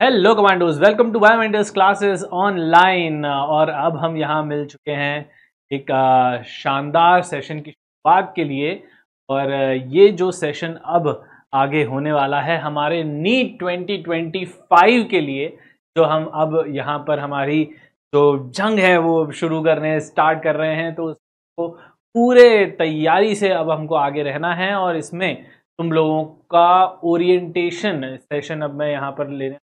Hello commandos, welcome to biomentors classes online. और अब हम यहाँ मिल चुके हैं एक शानदार सेशन की शुरुआत के लिए। और ये जो सेशन अब आगे होने वाला है हमारे नीट 2025 के लिए, जो हम अब यहाँ पर हमारी जो जंग है वो स्टार्ट कर रहे हैं। तो उसको पूरे तैयारी से अब हमको आगे रहना है। और इसमें तुम लोगों का ओरिएंटेशन सेशन अब मैं यहाँ पर लेने।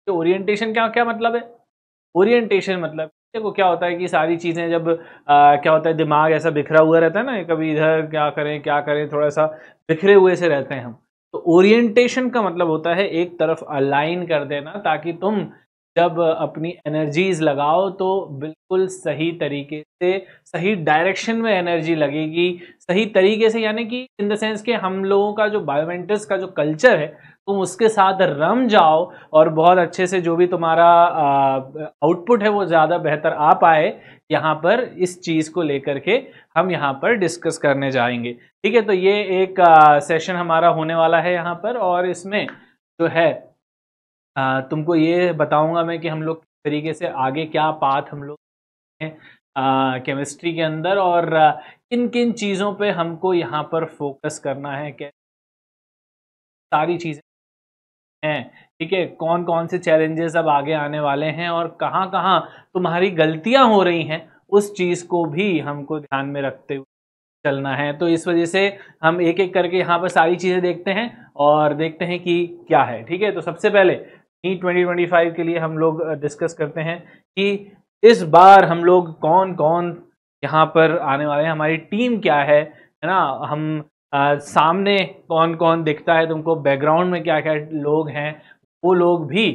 तो ओरिएंटेशन क्या क्या मतलब है? ओरिएंटेशन मतलब देखो क्या होता है कि सारी चीज़ें जब क्या होता है, दिमाग ऐसा बिखरा हुआ रहता है ना, कभी इधर क्या करें, थोड़ा सा बिखरे हुए से रहते हैं हम। तो ओरिएंटेशन का मतलब होता है एक तरफ अलाइन कर देना, ताकि तुम जब अपनी एनर्जीज लगाओ तो बिल्कुल सही तरीके से सही डायरेक्शन में एनर्जी लगेगी, सही तरीके से, यानी कि इन द सेंस कि हम लोगों का जो बायोमेंटर्स का जो कल्चर है तुम उसके साथ रम जाओ और बहुत अच्छे से जो भी तुम्हारा आउटपुट है वो ज़्यादा बेहतर आ पाए। यहाँ पर इस चीज़ को लेकर के हम यहाँ पर डिस्कस करने जाएंगे। ठीक है, तो ये एक सेशन हमारा होने वाला है यहाँ पर। और इसमें जो है तुमको ये बताऊंगा मैं कि हम लोग किस तरीके से आगे क्या पाथ हम लोग केमिस्ट्री के अंदर, और किन किन चीज़ों पे हमको यहाँ पर फोकस करना है, क्या सारी चीज़ें हैं। ठीक है, कौन कौन से चैलेंजेस अब आगे आने वाले हैं और कहाँ कहाँ तुम्हारी गलतियां हो रही हैं, उस चीज़ को भी हमको ध्यान में रखते हुए चलना है। तो इस वजह से हम एक एक करके यहाँ पर सारी चीज़ें देखते हैं और देखते हैं कि क्या है। ठीक है, तो सबसे पहले नीट 2025 के लिए हम लोग डिस्कस करते हैं कि इस बार हम लोग कौन कौन यहाँ पर आने वाले हैं, हमारी टीम क्या है ना। हम सामने कौन कौन दिखता है तुमको, बैकग्राउंड में क्या क्या लोग हैं, वो लोग भी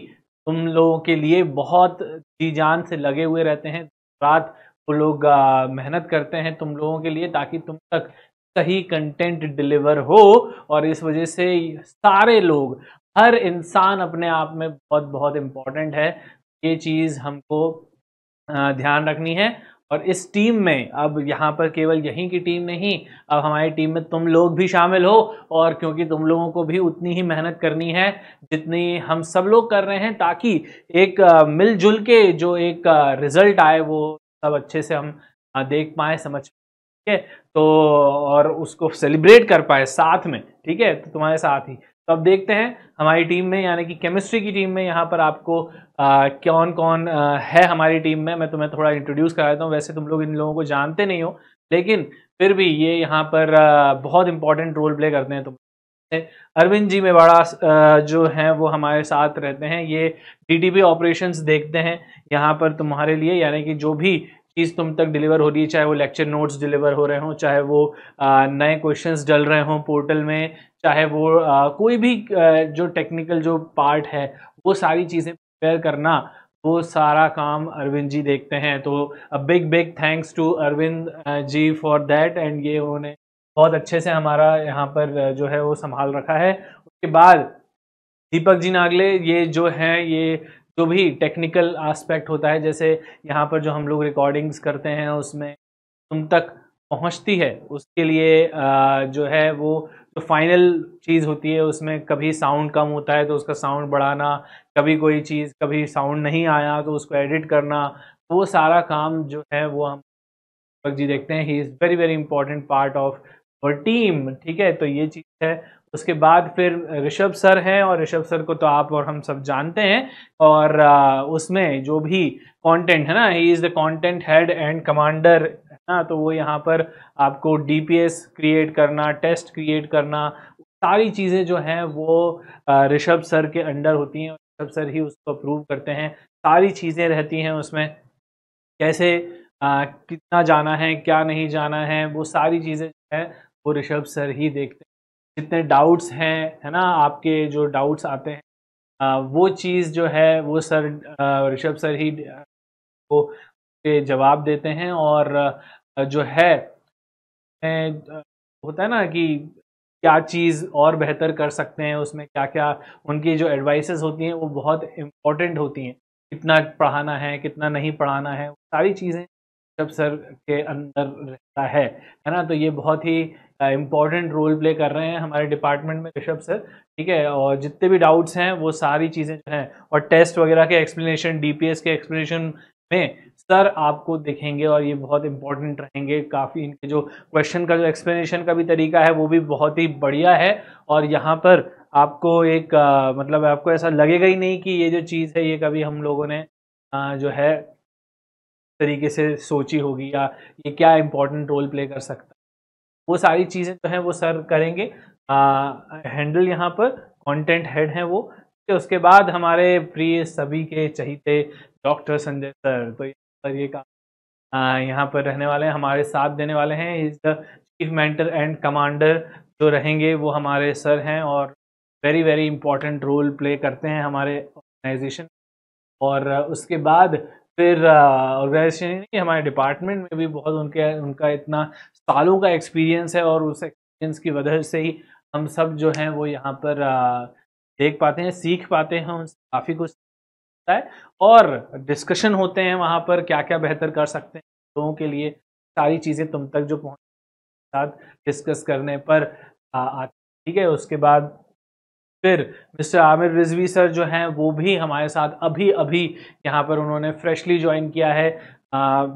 तुम लोगों के लिए बहुत जी जान से लगे हुए रहते हैं। रात वो लोग मेहनत करते हैं तुम लोगों के लिए, ताकि तुम तक सही कंटेंट डिलीवर हो। और इस वजह से सारे लोग, हर इंसान अपने आप में बहुत बहुत इम्पोर्टेंट है। ये चीज़ हमको ध्यान रखनी है। और इस टीम में अब यहाँ पर केवल यहीं की टीम नहीं, अब हमारी टीम में तुम लोग भी शामिल हो। और क्योंकि तुम लोगों को भी उतनी ही मेहनत करनी है जितनी हम सब लोग कर रहे हैं, ताकि एक मिलजुल के जो एक रिजल्ट आए वो सब अच्छे से हम देख पाए, समझ। ठीक है, तो और उसको सेलिब्रेट कर पाए साथ में। ठीक है, तो तुम्हारे साथ ही। तो अब देखते हैं हमारी टीम में, यानी कि केमिस्ट्री की टीम में यहाँ पर आपको कौन कौन है हमारी टीम में। मैं तुम्हें थोड़ा इंट्रोड्यूस करा देता हूँ। वैसे तुम लोग इन लोगों को जानते नहीं हो, लेकिन फिर भी ये यहाँ पर बहुत इंपॉर्टेंट रोल प्ले करते हैं। तुम अरविंद जी में बड़ा जो हैं वो हमारे साथ रहते हैं, ये डीटीपी ऑपरेशंस देखते हैं यहाँ पर तुम्हारे लिए। यानी कि जो भी चीज़ तुम तक डिलीवर हो रही है, चाहे वो लेक्चर नोट्स डिलीवर हो रहे हों, चाहे वो नए क्वेश्चंस डल रहे हों पोर्टल में, चाहे वो कोई भी जो टेक्निकल जो पार्ट है, वो सारी चीज़ें प्रिपेयर करना, वो सारा काम अरविंद जी देखते हैं। तो big big thanks to Arvind ji for that. And ये उन्होंने बहुत अच्छे से हमारा यहाँ पर जो है वो संभाल रखा है। उसके बाद दीपक जी नागले, ये जो हैं, ये जो भी टेक्निकल एस्पेक्ट होता है, जैसे यहाँ पर जो हम लोग रिकॉर्डिंग्स करते हैं उसमें तुम तक पहुँचती है, उसके लिए जो है वो जो फाइनल चीज़ होती है उसमें कभी साउंड कम होता है तो उसका साउंड बढ़ाना, कभी कोई चीज़, कभी साउंड नहीं आया तो उसको एडिट करना, वो सारा काम जो है वो हम दीपक जी देखते हैं। He is very very important part of और टीम। ठीक है, तो ये चीज़ है। उसके बाद फिर ऋषभ सर हैं, और ऋषभ सर को तो आप और हम सब जानते हैं। और उसमें जो भी कंटेंट है ना, he is the content head and commander है ना। तो वो यहाँ पर आपको डीपीएस क्रिएट करना, टेस्ट क्रिएट करना, सारी चीज़ें जो हैं वो ऋषभ सर के अंडर होती हैं। ऋषभ सर ही उसको अप्रूव करते हैं, सारी चीज़ें रहती हैं उसमें, कैसे कितना जाना है, क्या नहीं जाना है, वो सारी चीज़ें जो है वो ऋषभ सर ही देखते हैं। जितने डाउट्स हैं, है ना, आपके जो डाउट्स आते हैं, वो चीज़ जो है वो सर ऋषभ सर ही को के जवाब देते हैं। और जो है होता है ना कि क्या चीज़ और बेहतर कर सकते हैं, उसमें क्या क्या उनकी जो एडवाइसेस होती हैं वो बहुत इम्पोर्टेंट होती हैं। कितना पढ़ाना है, कितना नहीं पढ़ाना है, सारी चीज़ें ऋषभ सर के अंदर रहता है ना। तो ये बहुत ही इम्पोर्टेंट रोल प्ले कर रहे हैं हमारे डिपार्टमेंट में ऋषभ सर, ठीक है। और जितने भी डाउट्स हैं वो सारी चीज़ें जो हैं, और टेस्ट वगैरह के एक्सप्लेनेशन, डीपीएस के एक्सप्लेनेशन में सर आपको दिखेंगे, और ये बहुत इंपॉर्टेंट रहेंगे काफ़ी। इनके जो क्वेश्चन का जो एक्सप्लेनेशन का भी तरीका है वो भी बहुत ही बढ़िया है। और यहाँ पर आपको एक मतलब आपको ऐसा लगेगा ही नहीं कि ये जो चीज़ है ये कभी हम लोगों ने जो है तरीके से सोची होगी, या ये क्या इंपॉर्टेंट रोल प्ले कर सकता है। वो सारी चीज़ें जो हैं वो सर करेंगे हैंडल। यहाँ पर कंटेंट हेड हैं वो। तो उसके बाद हमारे प्रिय सभी के चहीते डॉक्टर संजय सर, तो सर ये का यहाँ पर रहने वाले हैं, हमारे साथ देने वाले हैं। Is the chief mentor and commander जो रहेंगे वो हमारे सर हैं, और very very important role play करते हैं हमारे ऑर्गेनाइजेशन। और उसके बाद फिर ऑर्गेनाइजेशन नहीं, हमारे डिपार्टमेंट में भी बहुत उनका इतना सालों का एक्सपीरियंस है, और उस एक्सपीरियंस की वजह से ही हम सब जो हैं वो यहाँ पर देख पाते हैं, सीख पाते हैं, उनसे काफ़ी कुछ होता है। और डिस्कशन होते हैं वहाँ पर, क्या क्या बेहतर कर सकते हैं लोगों के लिए, सारी चीज़ें तुम तक जो पहुँच साथ डिस्कस करने पर ठीक है। उसके बाद फिर मिस्टर आमिर रिजवी सर जो हैं वो भी हमारे साथ अभी अभी यहाँ पर उन्होंने फ्रेशली ज्वाइन किया है।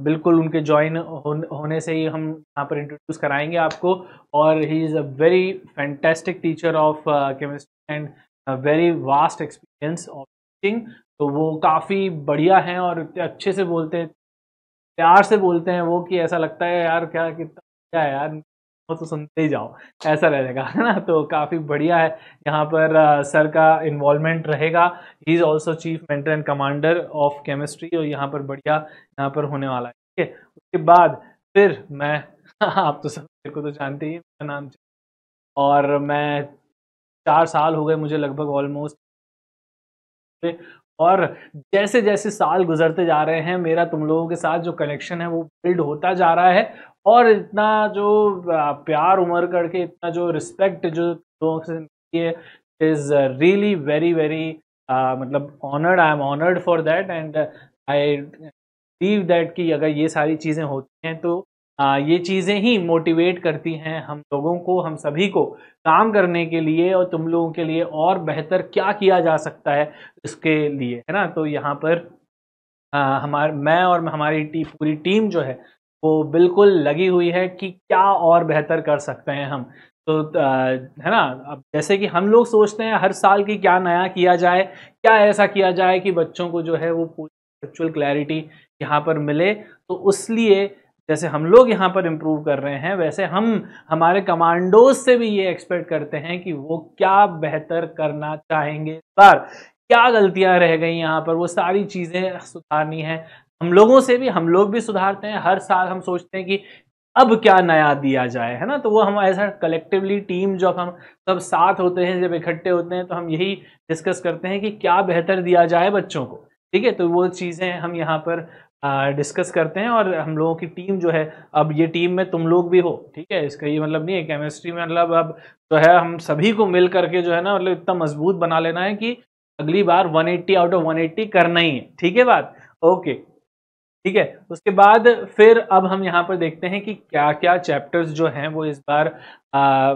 बिल्कुल उनके ज्वाइन होने से ही हम यहाँ पर इंट्रोड्यूस कराएंगे आपको। और he is a very fantastic teacher of chemistry and very vast experience of teaching. तो वो काफ़ी बढ़िया हैं, और इतने अच्छे से बोलते हैं, प्यार से बोलते हैं वो, कि ऐसा लगता है यार क्या कितना क्या है यार, वो तो सुनते ही जाओ, ऐसा रहेगा, है ना। तो काफ़ी बढ़िया है यहाँ पर सर का इन्वॉल्वमेंट रहेगा। He is also chief mentor and commander of chemistry, और यहाँ पर बढ़िया यहाँ पर होने वाला है, ठीक है। उसके बाद फिर मैं आप तो सब मेरे को तो जानते ही हैं, मेरा नाम, और मैं 4 साल हो गए मुझे लगभग ऑलमोस्ट। और जैसे जैसे साल गुजरते जा रहे हैं, मेरा तुम लोगों के साथ जो कनेक्शन है वो बिल्ड होता जा रहा है। और इतना जो प्यार उमर करके, इतना जो रिस्पेक्ट जो लोगों से मिलती है, इज़ रियली वेरी वेरी मतलब honoured, I am honoured for that. And I believe that कि अगर ये सारी चीज़ें होती हैं तो ये चीज़ें ही मोटिवेट करती हैं हम लोगों को, हम सभी को काम करने के लिए, और तुम लोगों के लिए और बेहतर क्या किया जा सकता है इसके लिए, है ना। तो यहाँ पर मैं और हमारी पूरी टीम जो है वो बिल्कुल लगी हुई है कि क्या और बेहतर कर सकते हैं हम। तो है ना। अब जैसे कि हम लोग सोचते हैं हर साल की क्या नया किया जाए, क्या ऐसा किया जाए कि बच्चों को जो है वो पूरी कंसेप्चुअल क्लैरिटी यहाँ पर मिले। तो इसलिए जैसे हम लोग यहाँ पर इम्प्रूव कर रहे हैं, वैसे हम हमारे कमांडोज से भी ये एक्सपेक्ट करते हैं कि वो क्या बेहतर करना चाहेंगे इस बार, क्या गलतियां रह गई यहाँ पर, वो सारी चीज़ें सुधारनी है। हम लोगों से भी, हम लोग भी सुधारते हैं हर साल, हम सोचते हैं कि अब क्या नया दिया जाए, है ना। तो वो हम ऐसा कलेक्टिवली टीम जब हम सब साथ होते हैं, जब इकट्ठे होते हैं, तो हम यही डिस्कस करते हैं कि क्या बेहतर दिया जाए बच्चों को, ठीक है। तो वो चीज़ें हम यहाँ पर डिस्कस करते हैं। और हम लोगों की टीम जो है, अब ये टीम में तुम लोग भी हो, ठीक है। इसका ये मतलब नहीं है केमिस्ट्री में, मतलब अब जो है हम सभी को मिल करके जो है ना, मतलब इतना मजबूत बना लेना है कि अगली बार 180 आउट ऑफ 180 करना ही है, ठीक है बात, ओके, ठीक है। उसके बाद फिर अब हम यहाँ पर देखते हैं कि क्या क्या चैप्टर्स जो हैं वो इस बार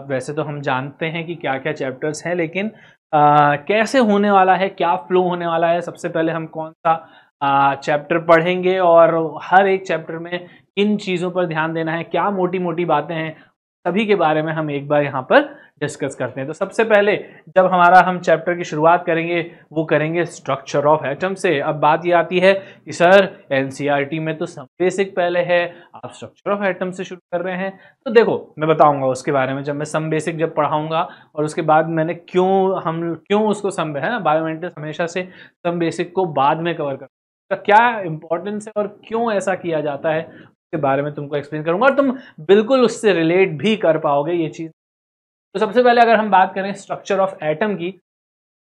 वैसे तो हम जानते हैं कि क्या क्या चैप्टर्स हैं, लेकिन कैसे होने वाला है, क्या फ्लो होने वाला है, सबसे पहले हम कौन सा चैप्टर पढ़ेंगे, और हर एक चैप्टर में किन चीज़ों पर ध्यान देना है, क्या मोटी मोटी बातें हैं, सभी के बारे में हम एक बार यहाँ पर डिस्कस करते हैं। तो सबसे पहले जब हम चैप्टर की शुरुआत करेंगे, वो करेंगे स्ट्रक्चर ऑफ एटम से। अब बात ये आती है कि सर एनसीईआरटी में तो सब बेसिक पहले है, आप स्ट्रक्चर ऑफ एटम से शुरू कर रहे हैं। तो देखो मैं बताऊंगा उसके बारे में, जब मैं सम बेसिक जब पढ़ाऊंगा, और उसके बाद मैंने क्यों उसको सम है ना, बायोमेंटिक्स हमेशा से सम बेसिक को बाद में कवर करता है, क्या इंपॉर्टेंस है और क्यों ऐसा किया जाता है, के बारे में तुमको एक्सप्लेन करूंगा, और तुम बिल्कुल उससे रिलेट भी कर पाओगे ये चीज़। तो सबसे पहले अगर हम बात करें स्ट्रक्चर ऑफ एटम की,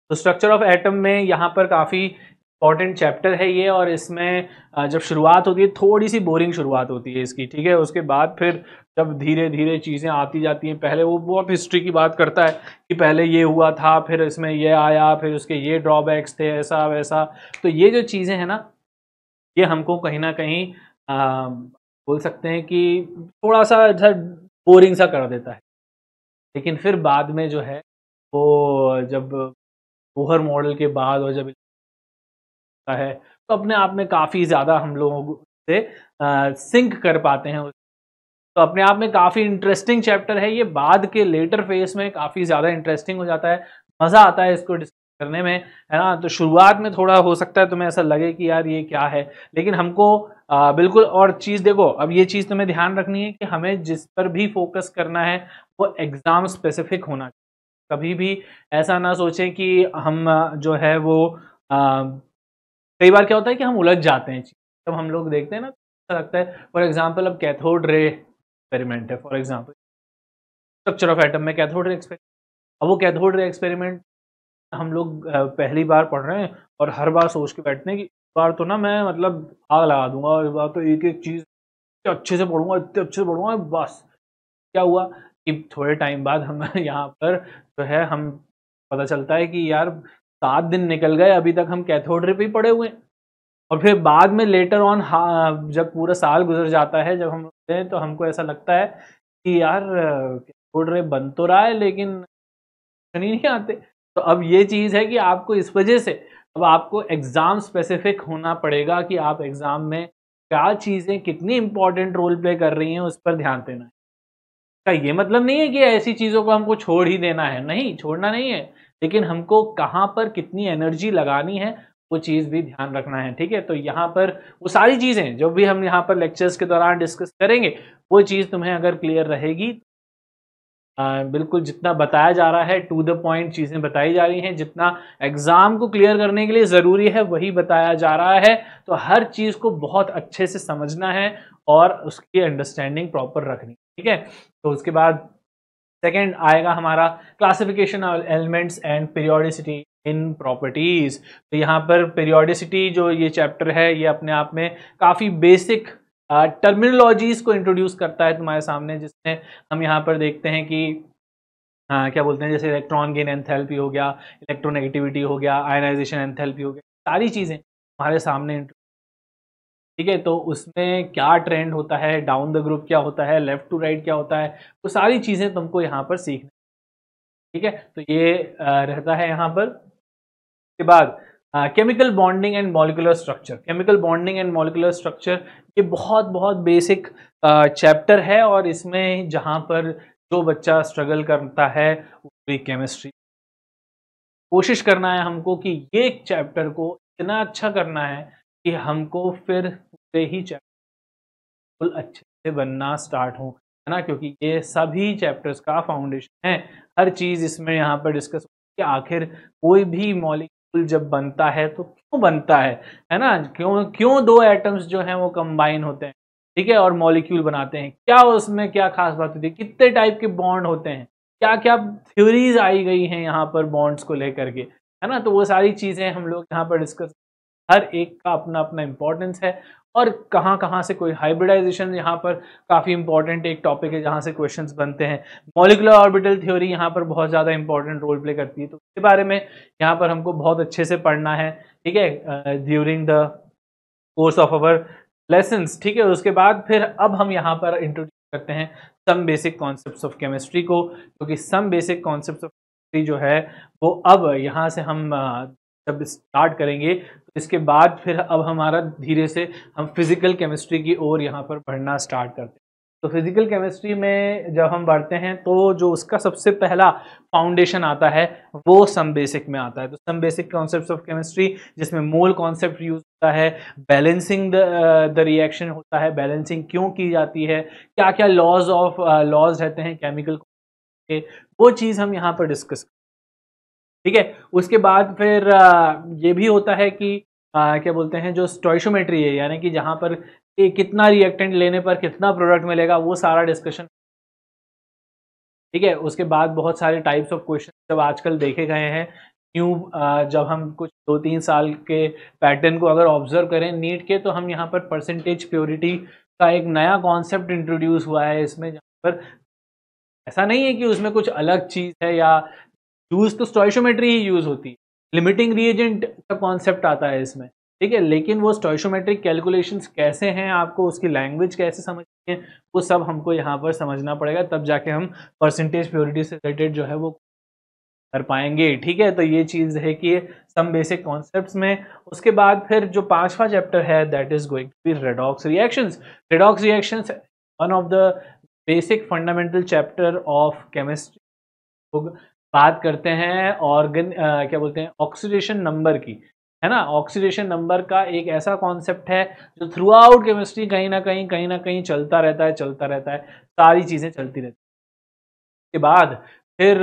तो स्ट्रक्चर ऑफ एटम में यहाँ पर काफ़ी इंपॉर्टेंट चैप्टर है ये। और इसमें जब शुरुआत होती है, थोड़ी सी बोरिंग शुरुआत होती है इसकी, ठीक है। उसके बाद फिर जब धीरे धीरे चीज़ें आती जाती हैं, पहले वो बहुत हिस्ट्री की बात करता है कि पहले ये हुआ था, फिर इसमें ये आया, फिर उसके ये ड्रॉबैक्स थे, ऐसा वैसा। तो ये जो चीज़ें हैं ना, ये हमको कहीं ना कहीं बोल सकते हैं कि थोड़ा सा बोरिंग सा कर देता है। लेकिन फिर बाद में जो है वो जब बोहर मॉडल के बाद और जब है तो अपने आप में काफ़ी ज़्यादा हम लोगों से सिंक कर पाते हैं। तो अपने आप में काफ़ी इंटरेस्टिंग चैप्टर है ये, बाद के लेटर फेज में काफ़ी ज़्यादा इंटरेस्टिंग हो जाता है, मज़ा आता है इसको डिस्कस करने में, है ना। तो शुरुआत में थोड़ा हो सकता है तुम्हें ऐसा लगे कि यार ये क्या है, लेकिन हमको बिल्कुल। और चीज़ देखो, अब ये चीज़ तुम्हें ध्यान रखनी है कि हमें जिस पर भी फोकस करना है वो एग्ज़ाम स्पेसिफिक होना चाहिए। कभी भी ऐसा ना सोचें कि हम जो है वो कई बार क्या होता है कि हम उलझ जाते हैं। जब हम लोग देखते हैं ना तो लगता है, फॉर एग्जांपल अब कैथोड रे एक्सपेरिमेंट है, for example structure of atom में कैथोड रे एक्सपेरिमेंट। अब वो कैथोड रे एक्सपेरिमेंट हम लोग पहली बार पढ़ रहे हैं और हर बार सोच के बैठते हैं कि इस बार तो ना मैं मतलब आग लगा दूंगा, और इस बार तो एक एक चीज़ इतने अच्छे से पढ़ूंगा, इतने अच्छे से पढ़ूंगा। बस क्या हुआ कि थोड़े टाइम बाद हम यहाँ पर जो है हम पता चलता है कि यार 7 दिन निकल गए, अभी तक हम कैथोड रे पे ही पड़े हुए हैं। और फिर बाद में लेटर ऑन, हाँ, जब पूरा साल गुजर जाता है, जब हम होते हैं तो हमको ऐसा लगता है कि यार कैथोड रे बन तो रहा है लेकिन नहीं आते। तो अब ये चीज़ है कि आपको इस वजह से अब आपको एग्ज़ाम स्पेसिफिक होना पड़ेगा कि आप एग्ज़ाम में क्या चीज़ें कितनी इंपॉर्टेंट रोल प्ले कर रही हैं, उस पर ध्यान देना है। का ये मतलब नहीं है कि ऐसी चीज़ों को हमको छोड़ ही देना है, नहीं, छोड़ना नहीं है, लेकिन हमको कहाँ पर कितनी एनर्जी लगानी है वो चीज़ भी ध्यान रखना है। ठीक है, तो यहाँ पर वो सारी चीज़ें जो भी हम यहाँ पर लेक्चर्स के दौरान डिस्कस करेंगे, वो चीज़ तुम्हें अगर क्लियर रहेगी, बिल्कुल जितना बताया जा रहा है टू द पॉइंट चीज़ें बताई जा रही हैं, जितना एग्ज़ाम को क्लियर करने के लिए ज़रूरी है वही बताया जा रहा है। तो हर चीज़ को बहुत अच्छे से समझना है और उसकी अंडरस्टैंडिंग प्रॉपर रखनी, ठीक है। तो उसके बाद सेकंड आएगा हमारा classification of elements and periodicity in properties. तो यहाँ पर पीरियोडिसिटी जो ये चैप्टर है ये अपने आप में काफ़ी बेसिक टर्मिनोलॉजीज को इंट्रोड्यूस करता है तुम्हारे सामने, जिसमें हम यहाँ पर देखते हैं कि क्या बोलते हैं, जैसे इलेक्ट्रॉन गेन एंथैल्पी हो गया, इलेक्ट्रोनेगेटिविटी हो गया, आयनाइजेशन एंथैल्पी हो गया, सारी चीज़ें हमारे सामने। ठीक है, तो उसमें क्या ट्रेंड होता है, डाउन द ग्रुप क्या होता है, लेफ्ट टू राइट क्या होता है, वो सारी चीज़ें तुमको यहाँ पर सीखना। ठीक है, तो ये रहता है यहाँ पर। के बाद chemical bonding and molecular structure. Chemical bonding and molecular structure ये बहुत बहुत बेसिक चैप्टर है, और इसमें जहाँ पर जो बच्चा स्ट्रगल करता है पूरी केमिस्ट्री, कोशिश करना है हमको कि ये चैप्टर को इतना अच्छा करना है कि हमको फिर पूरे ही चैप्टर अच्छे से बनना स्टार्ट हो, है ना, क्योंकि ये सभी चैप्टर्स का फाउंडेशन है। हर चीज़ इसमें यहाँ पर डिस्कस कि आखिर कोई भी मॉलिक्यूल जब बनता है तो क्यों बनता है ना, क्यों क्यों दो एटम्स जो हैं वो कंबाइन होते हैं, ठीक है, और मॉलिक्यूल बनाते हैं, क्या उसमें क्या खास बात होती है, कितने टाइप के बॉन्ड होते हैं, क्या क्या थ्योरीज आई गई हैं यहाँ पर बॉन्ड्स को लेकर के, है ना। तो वो सारी चीज़ें हम लोग यहाँ पर डिस्कस, हर एक का अपना अपना इम्पोर्टेंस है, और कहाँ कहाँ से कोई हाइब्रिडाइजेशन यहाँ पर काफ़ी इंपॉर्टेंट एक टॉपिक है जहाँ से क्वेश्चंस बनते हैं। मॉलिकुलर ऑर्बिटल थ्योरी यहाँ पर बहुत ज़्यादा इंपॉर्टेंट रोल प्ले करती है, तो उसके बारे में यहाँ पर हमको बहुत अच्छे से पढ़ना है, ठीक है, during the course of our lessons. ठीक है, उसके बाद फिर अब हम यहाँ पर इंट्रोड्यूस करते हैं some basic concepts of chemistry को, क्योंकि some basic concepts of chemistry जो है वो अब यहाँ से हम जब स्टार्ट करेंगे तो इसके बाद फिर अब हमारा धीरे से हम फिजिकल केमिस्ट्री की ओर यहाँ पर बढ़ना स्टार्ट करते हैं। तो फिजिकल केमिस्ट्री में जब हम बढ़ते हैं तो जो उसका सबसे पहला फाउंडेशन आता है वो सम बेसिक में आता है। तो some basic concepts of chemistry, जिसमें मोल कॉन्सेप्ट यूज होता है, बैलेंसिंग द रिएक्शन होता है, बैलेंसिंग क्यों की जाती है, क्या क्या लॉज रहते हैं केमिकल के, वो चीज़ हम यहाँ पर डिस्कस। ठीक है, उसके बाद फिर ये भी होता है कि क्या बोलते हैं, जो स्टोइशियोमेट्री है, यानी कि जहाँ पर कितना रिएक्टेंट लेने पर कितना प्रोडक्ट मिलेगा, वो सारा डिस्कशन। ठीक है, उसके बाद बहुत सारे टाइप्स ऑफ क्वेश्चन जब आजकल देखे गए हैं न्यू, जब हम कुछ 2-3 साल के पैटर्न को अगर ऑब्जर्व करें नीट के, तो हम यहाँ पर परसेंटेज प्योरिटी का एक नया कॉन्सेप्ट इंट्रोड्यूस हुआ है इसमें, जहाँ पर ऐसा नहीं है कि उसमें कुछ अलग चीज़ है, या यूज तो स्टोइशियोमेट्री ही यूज होती है, लिमिटिंग रिएजेंट का कॉन्सेप्ट आता है इसमें, ठीक है, लेकिन वो स्टोइशियोमेट्रिक कैलकुलेशंस कैसे हैं, आपको उसकी लैंग्वेज कैसे समझनी है, वो सब हमको यहाँ पर समझना पड़ेगा, तब जाके हम परसेंटेज प्योरिटी से रिलेटेड जो है वो कर पाएंगे। ठीक है, तो ये चीज़ है कि सम बेसिक कॉन्सेप्ट्स में। उसके बाद फिर जो 5वां चैप्टर है that is going to be redox reactions. Redox reactions one of the basic fundamental chapter of chemistry. लोग बात करते हैं ऑर्गन क्या बोलते हैं ऑक्सीडेशन नंबर की, है ना। ऑक्सीडेशन नंबर का एक ऐसा कॉन्सेप्ट है जो थ्रू आउट केमिस्ट्री कहीं ना कहीं चलता रहता है, सारी चीज़ें चलती रहती है। के बाद फिर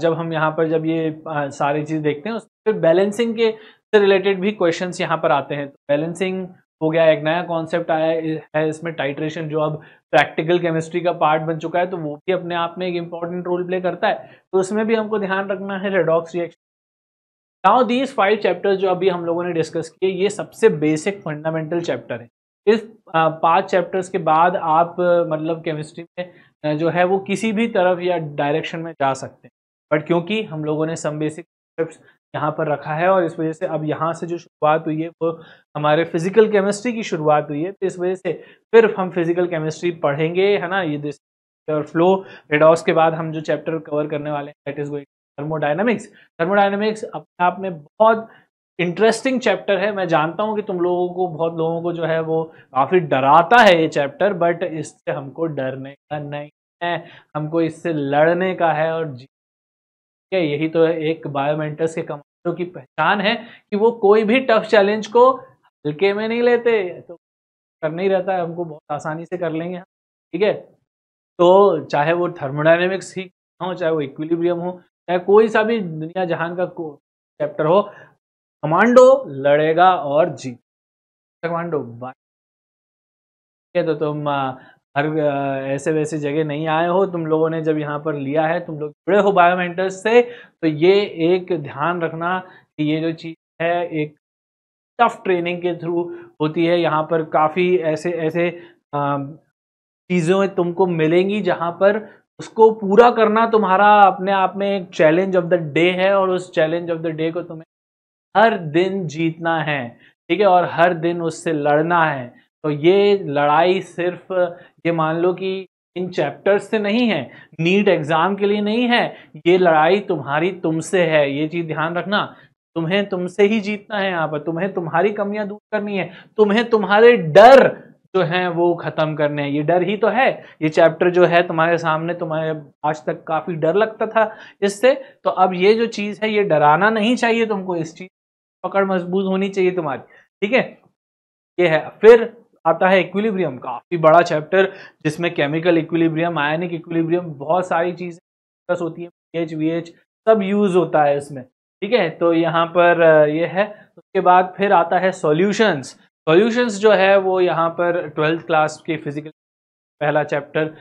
जब हम यहाँ पर जब ये सारी चीज़ देखते हैं, फिर बैलेंसिंग के से रिलेटेड भी क्वेश्चंस यहाँ पर आते हैं। तो बैलेंसिंग हो गया, एक नया कॉन्सेप्ट आया है इसमें, टाइट्रेशन, जो अब प्रैक्टिकल केमिस्ट्री का पार्ट बन चुका है, तो वो भी अपने आप में एक इंपॉर्टेंट रोल प्ले करता है। तो उसमें भी हमको ध्यान रखना है redox reaction. Now these 5 chapters जो अभी हम लोगों ने डिस्कस किए, ये सबसे बेसिक फंडामेंटल चैप्टर है। इस 5 चैप्टर्स के बाद आप मतलब केमिस्ट्री में जो है वो किसी भी तरफ या डायरेक्शन में जा सकते हैं, बट क्योंकि हम लोगों ने सम बेसिक कॉन्सेप्ट्स यहाँ पर रखा है और इस वजह से अब यहाँ से जो शुरुआत हुई है वो हमारे फिजिकल केमिस्ट्री की शुरुआत हुई है, तो इस वजह से फिर हम फिजिकल केमिस्ट्री पढ़ेंगे, है ना। ये फ्लो रेडॉक्स के बाद हम जो चैप्टर कवर करने वाले हैं that is going thermodynamics. Thermodynamics अपने आप में बहुत इंटरेस्टिंग चैप्टर है। मैं जानता हूँ कि तुम लोगों को, बहुत लोगों को जो है वो काफ़ी डराता है ये चैप्टर, बट इससे हमको डरने का नहीं है, हमको इससे लड़ने का है और है। यही तो एक बायोमेंटर्स के कमांडो की पहचान है कि वो कोई भी टफ चैलेंज को हल्के में नहीं लेते, तो करना ही रहता है, हमको बहुत आसानी से कर लेंगे। ठीक है, तो चाहे वो थर्मोडायनेमिक्स ही हो, चाहे वो इक्विलिब्रियम हो, चाहे कोई सा भी दुनिया जहान का चैप्टर हो, कमांडो लड़ेगा और जीत। Commando bye. तो तुम हर ऐसे वैसे जगह नहीं आए हो, तुम लोगों ने जब यहाँ पर लिया है, तुम लोग जुड़े हो बायोमेंटर्स से, तो ये एक ध्यान रखना कि ये जो चीज़ है एक टफ ट्रेनिंग के थ्रू होती है। यहाँ पर काफ़ी ऐसे ऐसे चीज़ें तुमको मिलेंगी जहाँ पर उसको पूरा करना तुम्हारा अपने आप में एक चैलेंज ऑफ द डे है, और उस चैलेंज ऑफ द डे को तुम्हें हर दिन जीतना है। ठीक है, और हर दिन उससे लड़ना है। तो ये लड़ाई सिर्फ ये मान लो कि इन चैप्टर्स से नहीं है, नीट एग्जाम के लिए नहीं है, ये लड़ाई तुम्हारी तुमसे है। ये चीज ध्यान रखना, तुम्हें तुमसे ही जीतना है। यहाँ पर तुम्हें तुम्हारी कमियां दूर करनी है, तुम्हें तुम्हारे डर जो है वो खत्म करने हैं। ये डर ही तो है, ये चैप्टर जो है तुम्हारे सामने, तुम्हारे आज तक काफी डर लगता था इससे, तो अब ये जो चीज है ये डराना नहीं चाहिए तुमको, इस चीज पकड़ मजबूत होनी चाहिए तुम्हारी। ठीक है, ये है। फिर आता है इक्विलिब्रियम, काफी बड़ा चैप्टर जिसमें केमिकल इक्विलिब्रियम, आयनिक इक्विलिब्रियम, बहुत सारी चीजें होती है, pH, VH सब यूज होता है इसमें। ठीक है, तो यहाँ पर ये है। उसके बाद फिर आता है सॉल्यूशंस। सॉल्यूशंस जो है वो यहाँ पर 12th क्लास के फिजिकल पहला चैप्टर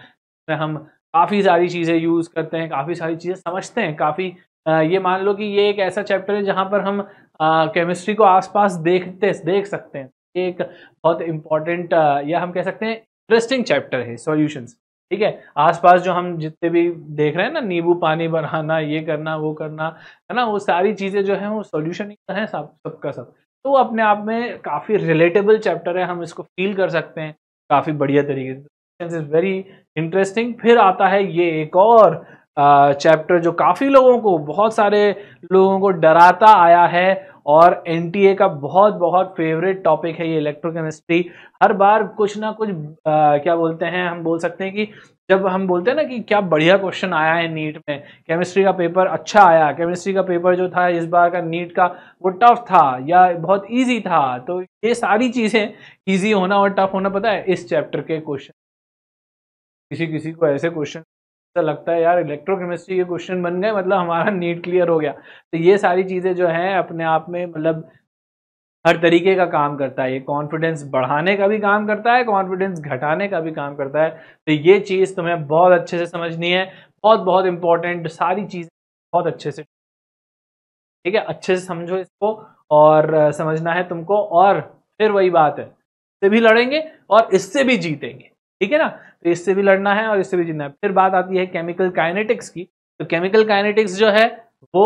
में हम काफ़ी सारी चीज़ें यूज़ करते हैं, काफ़ी सारी चीज़ें समझते हैं, काफ़ी ये मान लो कि ये एक ऐसा चैप्टर है जहाँ पर हम केमिस्ट्री को आसपास देख सकते हैं। ये एक बहुत इम्पॉर्टेंट या हम कह सकते हैं इंटरेस्टिंग चैप्टर है सॉल्यूशंस। ठीक है, आसपास जो हम जितने भी देख रहे हैं ना, नींबू पानी बनाना, ये करना वो करना, है ना, वो सारी चीज़ें जो है वो सॉल्यूशन ही है सबका सब। तो वो अपने आप में काफ़ी रिलेटेबल चैप्टर है, हम इसको फील कर सकते हैं काफ़ी बढ़िया तरीके से। Is very interesting. फिर आता है ये एक और चैप्टर जो काफ़ी लोगों को, बहुत सारे लोगों को डराता आया है, और एनटीए का बहुत बहुत फेवरेट टॉपिक है ये इलेक्ट्रोकेमिस्ट्री। हर बार कुछ ना कुछ क्या बोलते हैं, हम बोल सकते हैं कि जब हम बोलते हैं ना कि क्या बढ़िया क्वेश्चन आया है नीट में, केमिस्ट्री का पेपर अच्छा आया, केमिस्ट्री का पेपर जो था इस बार का नीट का वो टफ था या बहुत इजी था, तो ये सारी चीज़ें इजी होना और टफ होना पता है इस चैप्टर के क्वेश्चन। किसी किसी को ऐसे क्वेश्चन लगता है यार इलेक्ट्रोकेमिस्ट्री के क्वेश्चन बन गए मतलब हमारा नीट क्लियर हो गया, तो ये सारी चीज़ें जो हैं अपने आप में मतलब हर तरीके का काम करता है। ये कॉन्फिडेंस बढ़ाने का भी काम करता है, कॉन्फिडेंस घटाने का भी काम करता है। तो ये चीज़ तुम्हें बहुत अच्छे से समझनी है, बहुत बहुत इंपॉर्टेंट, सारी चीज़ें बहुत अच्छे से। ठीक है, अच्छे से समझो इसको, और समझना है तुमको, और फिर वही बात है, इससे भी लड़ेंगे और इससे भी जीतेंगे। ठीक है ना, तो इससे भी लड़ना है और इससे भी जीतना है। फिर बात आती है केमिकल काइनेटिक्स की। तो केमिकल काइनेटिक्स जो है वो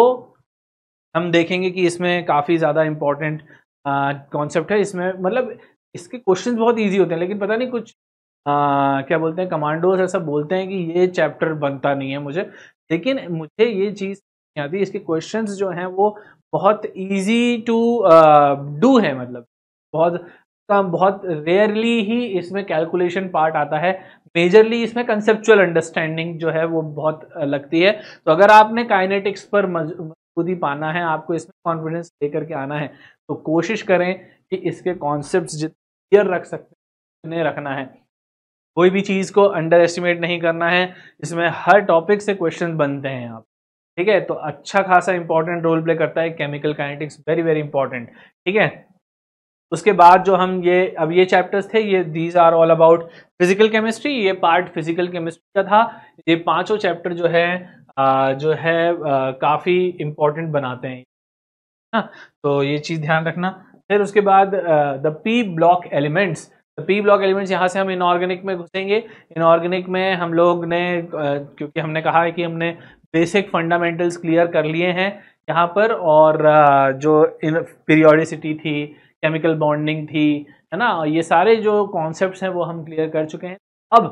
हम देखेंगे कि इसमें काफ़ी ज़्यादा इंपॉर्टेंट कॉन्सेप्ट है इसमें, मतलब इसके क्वेश्चंस बहुत इजी होते हैं, लेकिन पता नहीं कुछ क्या बोलते हैं, कमांडोज ऐसा बोलते हैं कि ये चैप्टर बनता नहीं है मुझे, लेकिन मुझे ये चीज़ नहीं आती। इसके क्वेश्चंस जो हैं वो बहुत इजी टू डू है, मतलब बहुत बहुत रेयरली ही इसमें कैलकुलेशन पार्ट आता है, मेजरली इसमें कंसेप्चुअल अंडरस्टैंडिंग जो है वो बहुत लगती है। तो अगर आपने काइनेटिक्स पर मजबूती पाना है, आपको इसमें कॉन्फिडेंस लेकर के आना है, तो कोशिश करें कि इसके कॉन्सेप्ट्स जितने क्लियर रख सकते हैं उतने रखना है। कोई भी चीज़ को अंडर एस्टिमेट नहीं करना है, इसमें हर टॉपिक से क्वेश्चन बनते हैं आप, ठीक है। तो अच्छा खासा इंपॉर्टेंट रोल प्ले करता है chemical kinetics, very very important, ठीक है। उसके बाद जो हम ये चैप्टर्स थे, ये these are all about physical chemistry, ये पार्ट फिजिकल केमिस्ट्री का था। ये पांचों चैप्टर जो है काफ़ी इंपॉर्टेंट बनाते हैं, हाँ, तो ये चीज़ ध्यान रखना। फिर उसके बाद the P block elements, P block elements, यहाँ से हम इनऑर्गेनिक में घुसेंगे। इनऑर्गेनिक में हम लोग ने क्योंकि हमने कहा है कि हमने बेसिक फंडामेंटल्स क्लियर कर लिए हैं यहाँ पर, और जो पीरियोडिसिटी थी, केमिकल बॉन्डिंग थी, है ना, ये सारे जो कॉन्सेप्ट्स हैं वो हम क्लियर कर चुके हैं। अब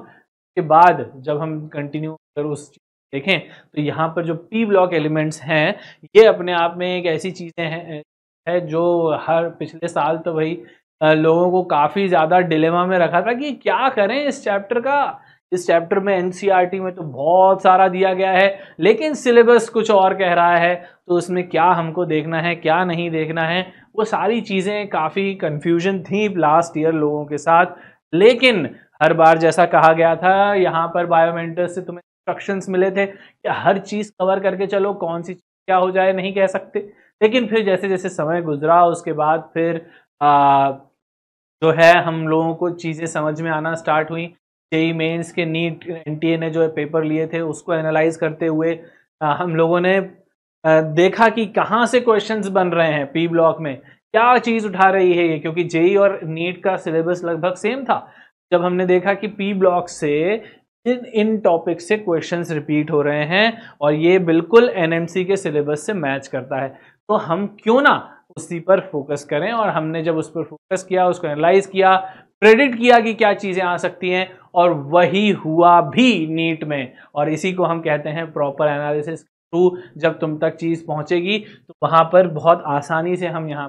के बाद जब हम कंटिन्यू अगर उस देखें, तो यहाँ पर जो पी ब्लॉक एलिमेंट्स हैं, ये अपने आप में एक ऐसी चीज़ें हैं जो हर पिछले साल तो भाई लोगों को काफ़ी ज़्यादा डिलेमा में रखा था कि क्या करें इस चैप्टर का। इस चैप्टर में एनसीईआरटी में तो बहुत सारा दिया गया है, लेकिन सिलेबस कुछ और कह रहा है, तो उसमें क्या हमको देखना है क्या नहीं देखना है, वो सारी चीज़ें काफ़ी कन्फ्यूजन थी लास्ट ईयर लोगों के साथ। लेकिन हर बार जैसा कहा गया था, यहाँ पर बायोमेंटर से तुम्हें इंस्ट्रक्शंस मिले थे कि हर चीज़ कवर करके चलो, कौन सी क्या हो जाए नहीं कह सकते। लेकिन फिर जैसे जैसे समय गुजरा, उसके बाद फिर जो है हम लोगों को चीज़ें समझ में आना स्टार्ट हुई। जेई मेंस के नीट एनटीए ने जो पेपर लिए थे, उसको एनालाइज करते हुए हम लोगों ने देखा कि कहाँ से क्वेश्चंस बन रहे हैं पी ब्लॉक में, क्या चीज़ उठा रही है ये, क्योंकि जेई और नीट का सिलेबस लगभग सेम था। जब हमने देखा कि पी ब्लॉक से इन टॉपिक से क्वेश्चंस रिपीट हो रहे हैं और ये बिल्कुल एनएमसी के सिलेबस से मैच करता है, तो हम क्यों ना उसी पर फोकस करें। और हमने जब उस पर फोकस किया, उसको एनालाइज किया, प्रेडिक्ट किया कि क्या चीज़ें आ सकती हैं, और वही हुआ भी नीट में। और इसी को हम कहते हैं प्रॉपर एनालिसिस थ्रू, जब तुम तक चीज़ पहुंचेगी तो वहां पर बहुत आसानी से हम यहाँ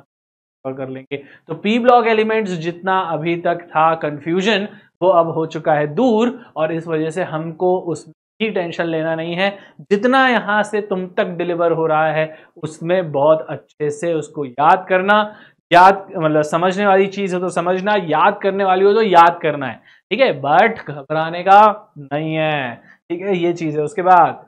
पर कर लेंगे। तो पी ब्लॉक एलिमेंट्स जितना अभी तक था कंफ्यूजन, वो अब हो चुका है दूर, और इस वजह से हमको उसकी टेंशन लेना नहीं है। जितना यहाँ से तुम तक डिलीवर हो रहा है, उसमें बहुत अच्छे से उसको याद करना, याद मतलब समझने वाली चीज हो तो समझना, याद करने वाली हो तो याद करना है, ठीक है, बट घबराने का नहीं है, ठीक है, ये चीज है। उसके बाद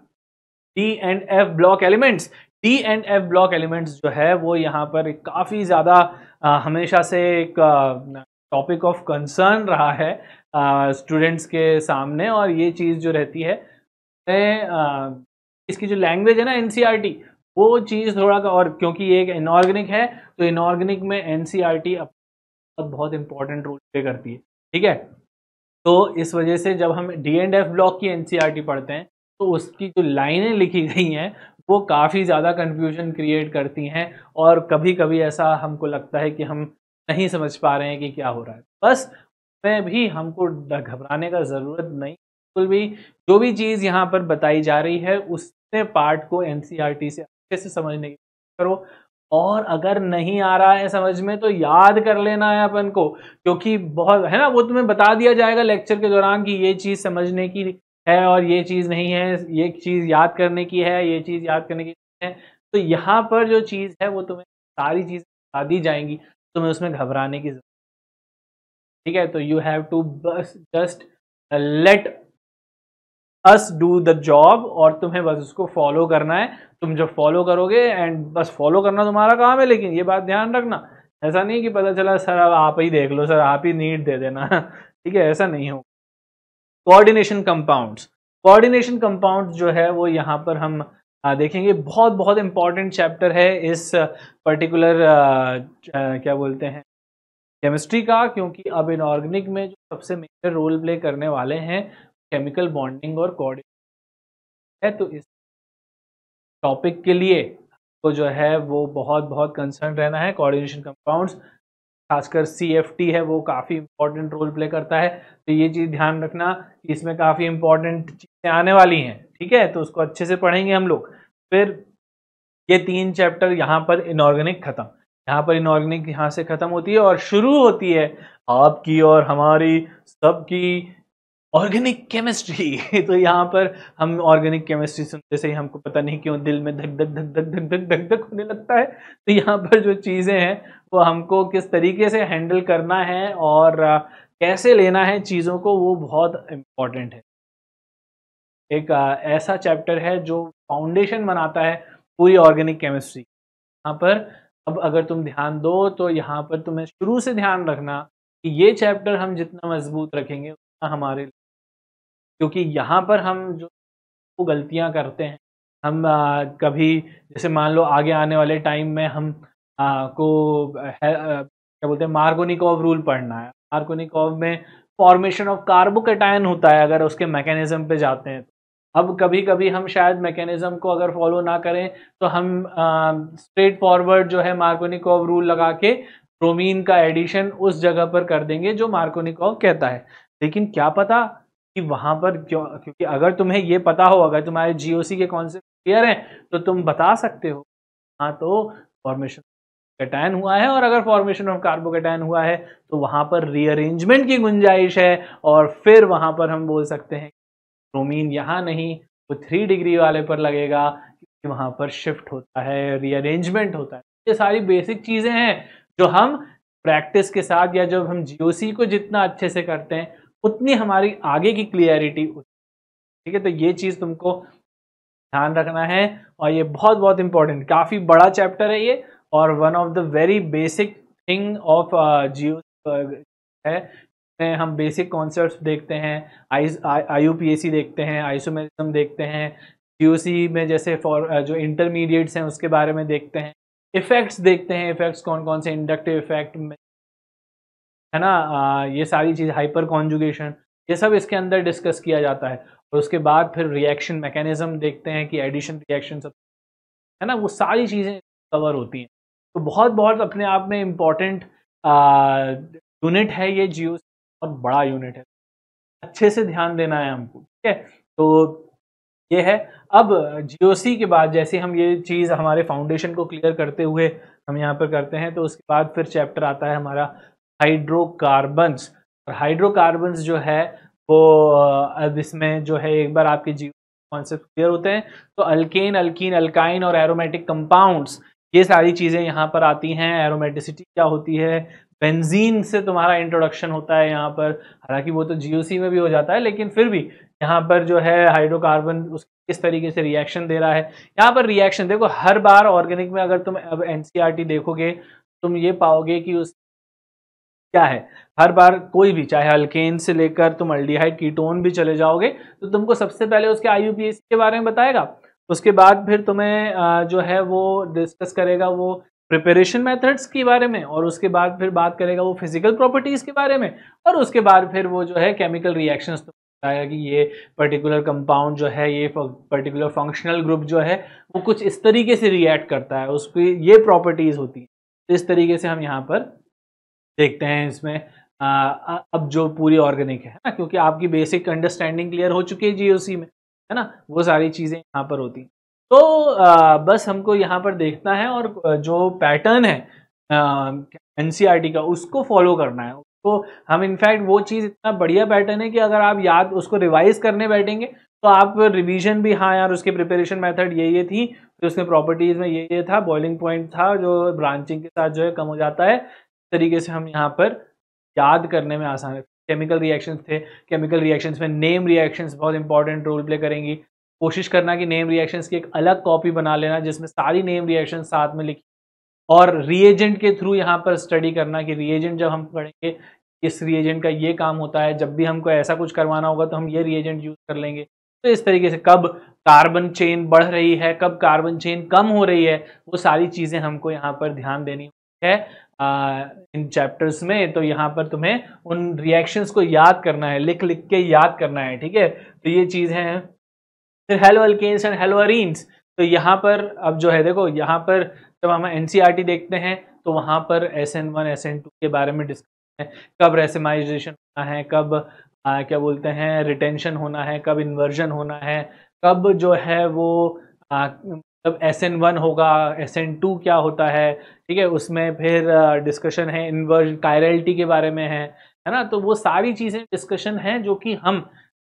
D and F block elements, D and F block elements जो है वो यहाँ पर काफ़ी ज़्यादा हमेशा से एक टॉपिक ऑफ कंसर्न रहा है स्टूडेंट्स के सामने। और ये चीज़ जो रहती है, इसकी जो लैंग्वेज है ना एनसीईआरटी, वो चीज़ थोड़ा और क्योंकि ये एक इनऑर्गेनिक है, तो इनऑर्गेनिक में एनसीईआरटी बहुत इंपॉर्टेंट रोल प्ले करती है, ठीक है। तो इस वजह से जब हम डी एंड एफ ब्लॉक की एनसीईआरटी पढ़ते हैं, तो उसकी जो लाइनें लिखी गई हैं वो काफ़ी ज़्यादा कंफ्यूजन क्रिएट करती हैं, और कभी कभी ऐसा हमको लगता है कि हम नहीं समझ पा रहे हैं कि क्या हो रहा है। बस में भी हमको घबराने का ज़रूरत नहीं, बिल्कुल भी। जो भी चीज़ यहाँ पर बताई जा रही है, उससे पार्ट को एनसीईआरटी से अच्छे से समझने की कोशिश करो, और अगर नहीं आ रहा है समझ में तो याद कर लेना है अपन को, क्योंकि बहुत है ना, वो तुम्हें बता दिया जाएगा लेक्चर के दौरान कि ये चीज़ समझने की है और ये चीज़ नहीं है, ये चीज़ याद करने की है, ये चीज़ याद करने की है। तो यहाँ पर जो चीज़ है वो तुम्हें सारी चीज़ें बता दी जाएंगी, तुम्हें उसमें घबराने की जरूरत, ठीक है। तो यू हैव टू बस just let us do the job, और तुम्हें बस उसको फॉलो करना है। तुम जब फॉलो करोगे, एंड बस फॉलो करना तुम्हारा काम है, लेकिन ये बात ध्यान रखना, ऐसा नहीं कि पता चला सर अब आप ही देख लो, सर आप ही नीट दे देना ठीक है, ऐसा नहीं हो। कोऑर्डिनेशन कंपाउंड्स, कोऑर्डिनेशन कंपाउंड्स जो है वो यहाँ पर हम देखेंगे, बहुत बहुत इंपॉर्टेंट चैप्टर है इस पर्टिकुलर क्या बोलते हैं केमिस्ट्री का, क्योंकि अब इनऑर्गेनिक में जो सबसे मेजर रोल प्ले करने वाले हैं केमिकल बॉन्डिंग और कोऑर्डिनेशन है। तो इस टॉपिक के लिए को जो है वो बहुत बहुत कंसर्न रहना है। कोऑर्डिनेशन कंपाउंड्स खासकर CFT है वो काफ़ी इंपॉर्टेंट रोल प्ले करता है, तो ये चीज़ ध्यान रखना कि इसमें काफ़ी इंपॉर्टेंट चीज़ें आने वाली हैं, ठीक है, तो उसको अच्छे से पढ़ेंगे हम लोग। फिर ये 3 चैप्टर यहाँ पर इनऑर्गेनिक खत्म, यहाँ पर इनऑर्गेनिक यहाँ से खत्म होती है और शुरू होती है आपकी और हमारी सबकी ऑर्गेनिक केमिस्ट्री। तो यहाँ पर हम ऑर्गेनिक केमिस्ट्री सुनते से ही हमको पता नहीं क्यों दिल में धक धक धक धक धक धक धक धक होने लगता है। तो यहाँ पर जो चीज़ें हैं वो हमको किस तरीके से हैंडल करना है और कैसे लेना है चीज़ों को, वो बहुत इम्पॉर्टेंट है। एक ऐसा चैप्टर है जो फाउंडेशन बनाता है पूरी ऑर्गेनिक केमिस्ट्री। यहाँ पर अब अगर तुम ध्यान दो तो यहाँ पर तुम्हें शुरू से ध्यान रखना कि ये चैप्टर हम जितना मजबूत रखेंगे उतना हमारे, क्योंकि यहाँ पर हम जो गलतियाँ करते हैं, हम कभी जैसे मान लो आगे आने वाले टाइम में हम क्या बोलते हैं मार्कोनिकॉव रूल पढ़ना है। मार्कोनिकॉव में फॉर्मेशन ऑफ कार्बोकैटायन होता है अगर उसके मैकेनिज्म पे जाते हैं। अब कभी कभी हम शायद मैकेनिज्म को अगर फॉलो ना करें तो हम स्ट्रेट फॉरवर्ड जो है मार्कोनिकॉव रूल लगा के ब्रोमीन का एडिशन उस जगह पर कर देंगे जो मार्कोनिकॉव कहता है। लेकिन क्या पता कि वहां पर क्योंकि अगर तुम्हें ये पता हो, अगर तुम्हारे GOC के कॉन्सेप्ट क्लियर हैं तो तुम बता सकते हो हाँ तो फॉर्मेशन कैटायन हुआ है, और अगर फॉर्मेशन ऑफ कार्बोकैटायन हुआ है तो वहां पर रीअरेंजमेंट की गुंजाइश है और फिर वहां पर हम बोल सकते हैं ब्रोमीन यहाँ नहीं वो 3 डिग्री वाले पर लगेगा क्योंकि वहां पर शिफ्ट होता है, रीअरेंजमेंट होता है। ये सारी बेसिक चीजें हैं जो हम प्रैक्टिस के साथ या जब हम GOC को जितना अच्छे से करते हैं उतनी हमारी आगे की क्लियरिटी, ठीक है। तो ये चीज तुमको ध्यान रखना है और ये बहुत बहुत इंपॉर्टेंट, काफी बड़ा चैप्टर है ये और one of the very basic thing of GOC है। हम बेसिक कॉन्सेप्ट्स देखते हैं, IUPAC देखते हैं, आइसोमेरिज्म देखते हैं, GOC में जैसे फॉर जो इंटरमीडिएट्स हैं उसके बारे में देखते हैं, इफेक्ट्स देखते हैं, इफेक्ट्स कौन कौन से इंडक्टिव इफेक्ट में है ना, ये सारी चीज़ हाइपर कॉन्जुगेशन ये सब इसके अंदर डिस्कस किया जाता है। और उसके बाद फिर रिएक्शन मैकेनिज्म देखते हैं कि एडिशन रिएक्शन सब है ना, वो सारी चीज़ें कवर होती हैं। तो बहुत बहुत अपने आप में इम्पॉर्टेंट यूनिट है ये GOC, बहुत बड़ा यूनिट है, अच्छे से ध्यान देना है हमको, ठीक है। तो ये है। अब GOC के बाद जैसे हम ये चीज़ हमारे फाउंडेशन को क्लियर करते हुए हम यहाँ पर करते हैं तो उसके बाद फिर चैप्टर आता है हमारा हाइड्रोकार्बन्स। और हाइड्रोकार्बन्स जो है वो अब इसमें जो है एक बार आपके GOC कॉन्सेप्ट क्लियर होते हैं तो अल्केन, अल्कीन, अल्काइन और एरोमेटिक कंपाउंड्स ये सारी चीज़ें यहाँ पर आती हैं। एरोमेटिसिटी क्या होती है, बेंजीन से तुम्हारा इंट्रोडक्शन होता है यहाँ पर, हालांकि वो तो GOC में भी हो जाता है लेकिन फिर भी यहाँ पर जो है हाइड्रोकार्बन उस किस तरीके से रिएक्शन दे रहा है। यहाँ पर रिएक्शन देखो हर बार ऑर्गेनिक में अगर तुम अब NCERT देखोगे तुम ये पाओगे कि उस क्या है, हर बार कोई भी चाहे अल्केन से लेकर तुम अल्डिहाइड कीटोन भी चले जाओगे तो तुमको सबसे पहले उसके IUPAC के बारे में बताएगा, उसके बाद फिर तुम्हें जो है वो डिस्कस करेगा वो प्रिपरेशन मेथड्स के बारे में, और उसके बाद फिर बात करेगा वो फिजिकल प्रॉपर्टीज के बारे में, और उसके बाद फिर वो जो है केमिकल रिएक्शंस तो बताएगा कि ये पर्टिकुलर कंपाउंड जो है, ये पर्टिकुलर फंक्शनल ग्रुप जो है वो कुछ इस तरीके से रिएक्ट करता है, उसकी ये प्रॉपर्टीज होती है। तो इस तरीके से हम यहाँ पर देखते हैं इसमें अब जो पूरी ऑर्गेनिक है ना, क्योंकि आपकी बेसिक अंडरस्टैंडिंग क्लियर हो चुकी है GOC में, है ना, वो सारी चीज़ें यहाँ पर होती हैं। तो बस हमको यहाँ पर देखना है और जो पैटर्न है NCERT का उसको फॉलो करना है। तो हम इनफैक्ट वो चीज़ इतना बढ़िया पैटर्न है कि अगर आप याद उसको रिवाइज करने बैठेंगे तो आप रिवीजन भी, हाँ यार उसके प्रिपरेशन मेथड ये थी, फिर उसके प्रॉपर्टीज़ में ये था, बॉइलिंग पॉइंट था जो ब्रांचिंग के साथ जो है कम हो जाता है, इस तरीके से हम यहाँ पर याद करने में आसान है। केमिकल रिएक्शंस थे, केमिकल रिएक्शंस में नेम रिएक्शंस बहुत इंपॉर्टेंट रोल प्ले करेंगी। कोशिश करना कि नेम रिएक्शंस की एक अलग कॉपी बना लेना जिसमें सारी नेम रिएक्शंस साथ में लिखी, और रिएजेंट के थ्रू यहाँ पर स्टडी करना कि रिएजेंट जब हम पढ़ेंगे इस रिएजेंट का ये काम होता है, जब भी हमको ऐसा कुछ करवाना होगा तो हम ये रिएजेंट यूज कर लेंगे। तो इस तरीके से कब कार्बन चेन बढ़ रही है, कब कार्बन चेन कम हो रही है, वो सारी चीज़ें हमको यहाँ पर ध्यान देनी है इन चैप्टर्स में। तो यहाँ पर तुम्हें उन रिएक्शंस को याद करना है, लिख लिख के याद करना है, ठीक है। तो ये चीज़ है। फिर haloalkanes and haloarenes, तो यहाँ पर अब जो है देखो, यहाँ पर जब हम एनसीईआरटी देखते हैं तो वहाँ पर SN1 SN2 के बारे में डिस्कशन है, कब रेसिमाइजेशन होना है, कब क्या बोलते हैं रिटेंशन होना है, कब इन्वर्जन होना है, कब जो है वो तब SN1 होगा, SN2 क्या होता है, ठीक है। उसमें फिर डिस्कशन है इन्वर्ज कायरलिटी के बारे में है ना। तो वो सारी चीज़ें डिस्कशन हैं जो कि हम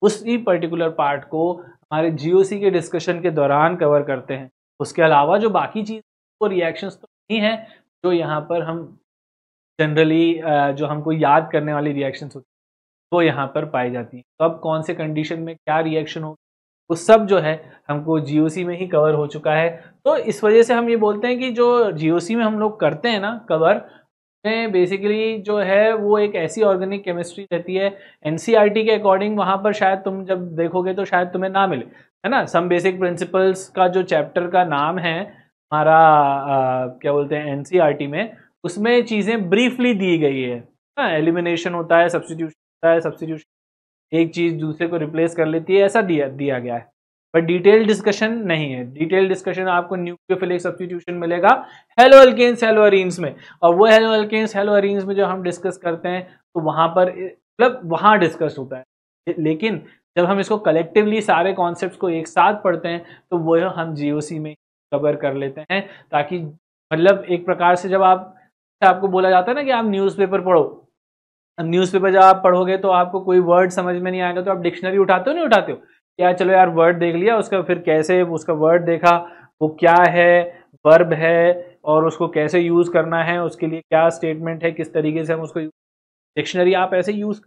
उसी पर्टिकुलर पार्ट को हमारे जीओसी के डिस्कशन के दौरान कवर करते हैं। उसके अलावा जो बाकी चीज़ वो रिएक्शंस तो नहीं है जो यहाँ पर हम जनरली जो हमको याद करने वाली रिएक्शंस होती है वो यहाँ पर पाई जाती है। कब कौन से कंडीशन में क्या रिएक्शन हो, वो सब जो है हमको जीओसी में ही कवर हो चुका है। तो इस वजह से हम ये बोलते हैं कि जो जीओसी में हम लोग करते हैं ना कवर, में बेसिकली जो है वो एक ऐसी ऑर्गेनिक केमिस्ट्री रहती है। एनसीईआरटी के अकॉर्डिंग वहाँ पर शायद तुम जब देखोगे तो शायद तुम्हें ना मिले, है ना। सम बेसिक प्रिंसिपल्स का जो चैप्टर का नाम है हमारा क्या बोलते हैं एनसीईआरटी में, उसमें चीज़ें ब्रीफली दी गई है ना। एलिमिनेशन होता है, सब्स्टिट्यूशन होता है, सब्स्टिट्यूशन एक चीज़ दूसरे को रिप्लेस कर लेती है, ऐसा दिया गया है। पर डिटेल डिस्कशन नहीं है। डिटेल डिस्कशन आपको न्यूक्लियोफिलिक सब्स्टिट्यूशन मिलेगा हेलो अल्केन्स हेलो अरीन्स में, और वो हेलो अल्केन्स हेलो अरीन्स में जो हम डिस्कस करते हैं तो वहाँ पर मतलब वहाँ डिस्कस होता है। लेकिन जब हम इसको कलेक्टिवली सारे कॉन्सेप्ट्स को एक साथ पढ़ते हैं तो वो हम जीओसी में कवर कर लेते हैं, ताकि मतलब एक प्रकार से जब आपको बोला जाता है ना कि आप न्यूज़पेपर पढ़ो, न्यूज़पेपर जब आप पढ़ोगे तो आपको कोई वर्ड समझ में नहीं आएगा तो आप डिक्शनरी उठाते हो नहीं उठाते हो, क्या चलो यार वर्ड देख लिया उसका, फिर कैसे उसका वर्ड देखा वो क्या है, वर्ब है, और उसको कैसे यूज़ करना है, उसके लिए क्या स्टेटमेंट है, किस तरीके से हम उसको डिक्शनरी आप ऐसे यूज़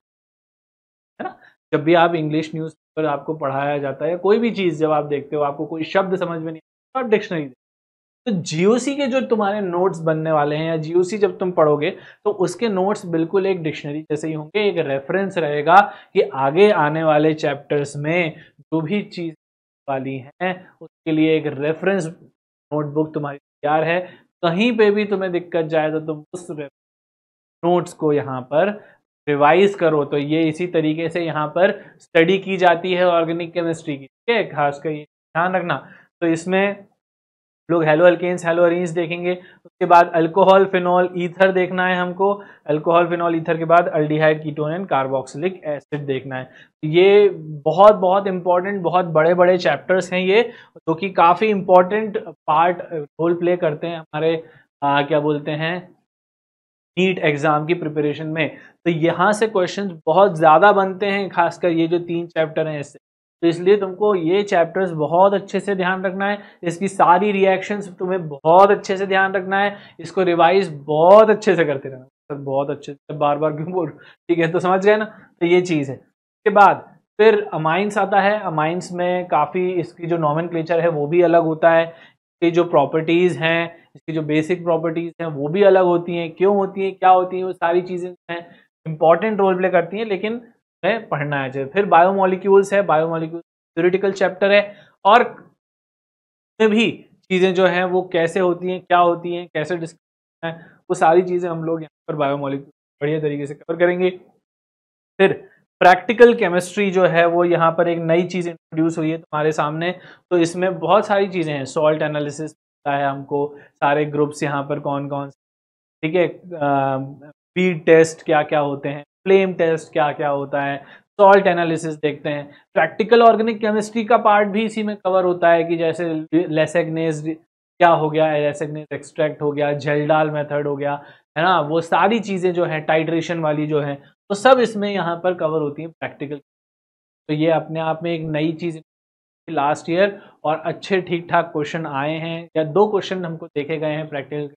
है ना। जब भी आप इंग्लिश न्यूज़पेपर आपको पढ़ाया जाता है या कोई भी चीज़ जब आप देखते हो आपको कोई शब्द समझ में नहीं आता तो आप डिक्शनरी। तो जीओसी के जो तुम्हारे नोट्स बनने वाले हैं या जीओसी जब तुम पढ़ोगे तो उसके नोट्स बिल्कुल एक डिक्शनरी जैसे ही होंगे, एक रेफरेंस रहेगा कि आगे आने वाले चैप्टर्स में जो भी चीज़ वाली हैं उसके लिए एक रेफरेंस नोटबुक तुम्हारी तैयार है। कहीं पे भी तुम्हें दिक्कत जाए तो तुम उस नोट्स को यहाँ पर रिवाइज करो। तो ये इसी तरीके से यहाँ पर स्टडी की जाती है ऑर्गेनिक केमिस्ट्री की, ठीक है, खासकर ये ध्यान रखना। तो इसमें लोग हेलो अल्केन्स हेलो अरीन्स देखेंगे, उसके बाद अल्कोहल फिनॉल ईथर देखना है हमको, अल्कोहल फिनॉल ईथर के बाद aldehyde ketone and carboxylic acid देखना है। ये बहुत बहुत इंपॉर्टेंट बहुत बड़े बड़े चैप्टर्स हैं ये, जो कि काफ़ी इंपॉर्टेंट पार्ट रोल प्ले करते हैं हमारे क्या बोलते हैं नीट एग्जाम की प्रिपरेशन में। तो यहाँ से क्वेश्चंस बहुत ज़्यादा बनते हैं, खासकर ये जो 3 चैप्टर हैं इससे। तो इसलिए तुमको ये चैप्टर्स बहुत अच्छे से ध्यान रखना है, इसकी सारी रिएक्शंस तुम्हें बहुत अच्छे से ध्यान रखना है, इसको रिवाइज बहुत अच्छे से करते रहना। सर बहुत अच्छे से बार बार क्यों बोल, ठीक है, तो समझ गए ना। तो ये चीज़ है। उसके बाद फिर अमाइंस आता है। अमाइंस में काफ़ी इसकी जो नॉमेनक्लेचर है वो भी अलग होता है, इसकी जो प्रॉपर्टीज़ हैं, इसकी जो बेसिक प्रॉपर्टीज़ हैं वो भी अलग होती हैं, क्यों होती हैं क्या होती हैं, वो सारी चीज़ें हैं इंपॉर्टेंट रोल प्ले करती हैं, लेकिन हमें पढ़ना है चाहिए। फिर बायोमोलिक्यूल्स है, बायोमोलिक्यूल्स थ्योरेटिकल चैप्टर है, और में भी चीज़ें जो हैं वो कैसे होती हैं, क्या होती हैं, कैसे डिस्कस है, वो सारी चीज़ें हम लोग यहाँ पर बायोमोलिक्यूल बढ़िया तरीके से कवर करेंगे। फिर प्रैक्टिकल केमिस्ट्री जो है वो यहाँ पर एक नई चीज़ इंट्रोड्यूस हुई है तुम्हारे सामने। तो इसमें बहुत सारी चीज़ें हैं, सॉल्ट एनालिसिस पता है हमको, सारे ग्रुप्स यहाँ पर कौन कौन, ठीक है, स्पीड टेस्ट क्या क्या होते हैं, फ्लेम टेस्ट क्या क्या होता है, सॉल्ट एनालिसिस देखते हैं। प्रैक्टिकल ऑर्गेनिक केमिस्ट्री का पार्ट भी इसी में कवर होता है कि जैसे लेसेग्नेस क्या हो गया, लेसेग्नेस एक्सट्रैक्ट हो गया, जेल्डाल मेथड हो गया, है ना, वो सारी चीज़ें जो है टाइट्रेशन वाली जो है तो सब इसमें यहाँ पर कवर होती है प्रैक्टिकल। तो ये अपने आप में एक नई चीज़ लास्ट ईयर, और अच्छे ठीक ठाक क्वेश्चन आए हैं या 2 क्वेश्चन हमको देखे गए हैं प्रैक्टिकल।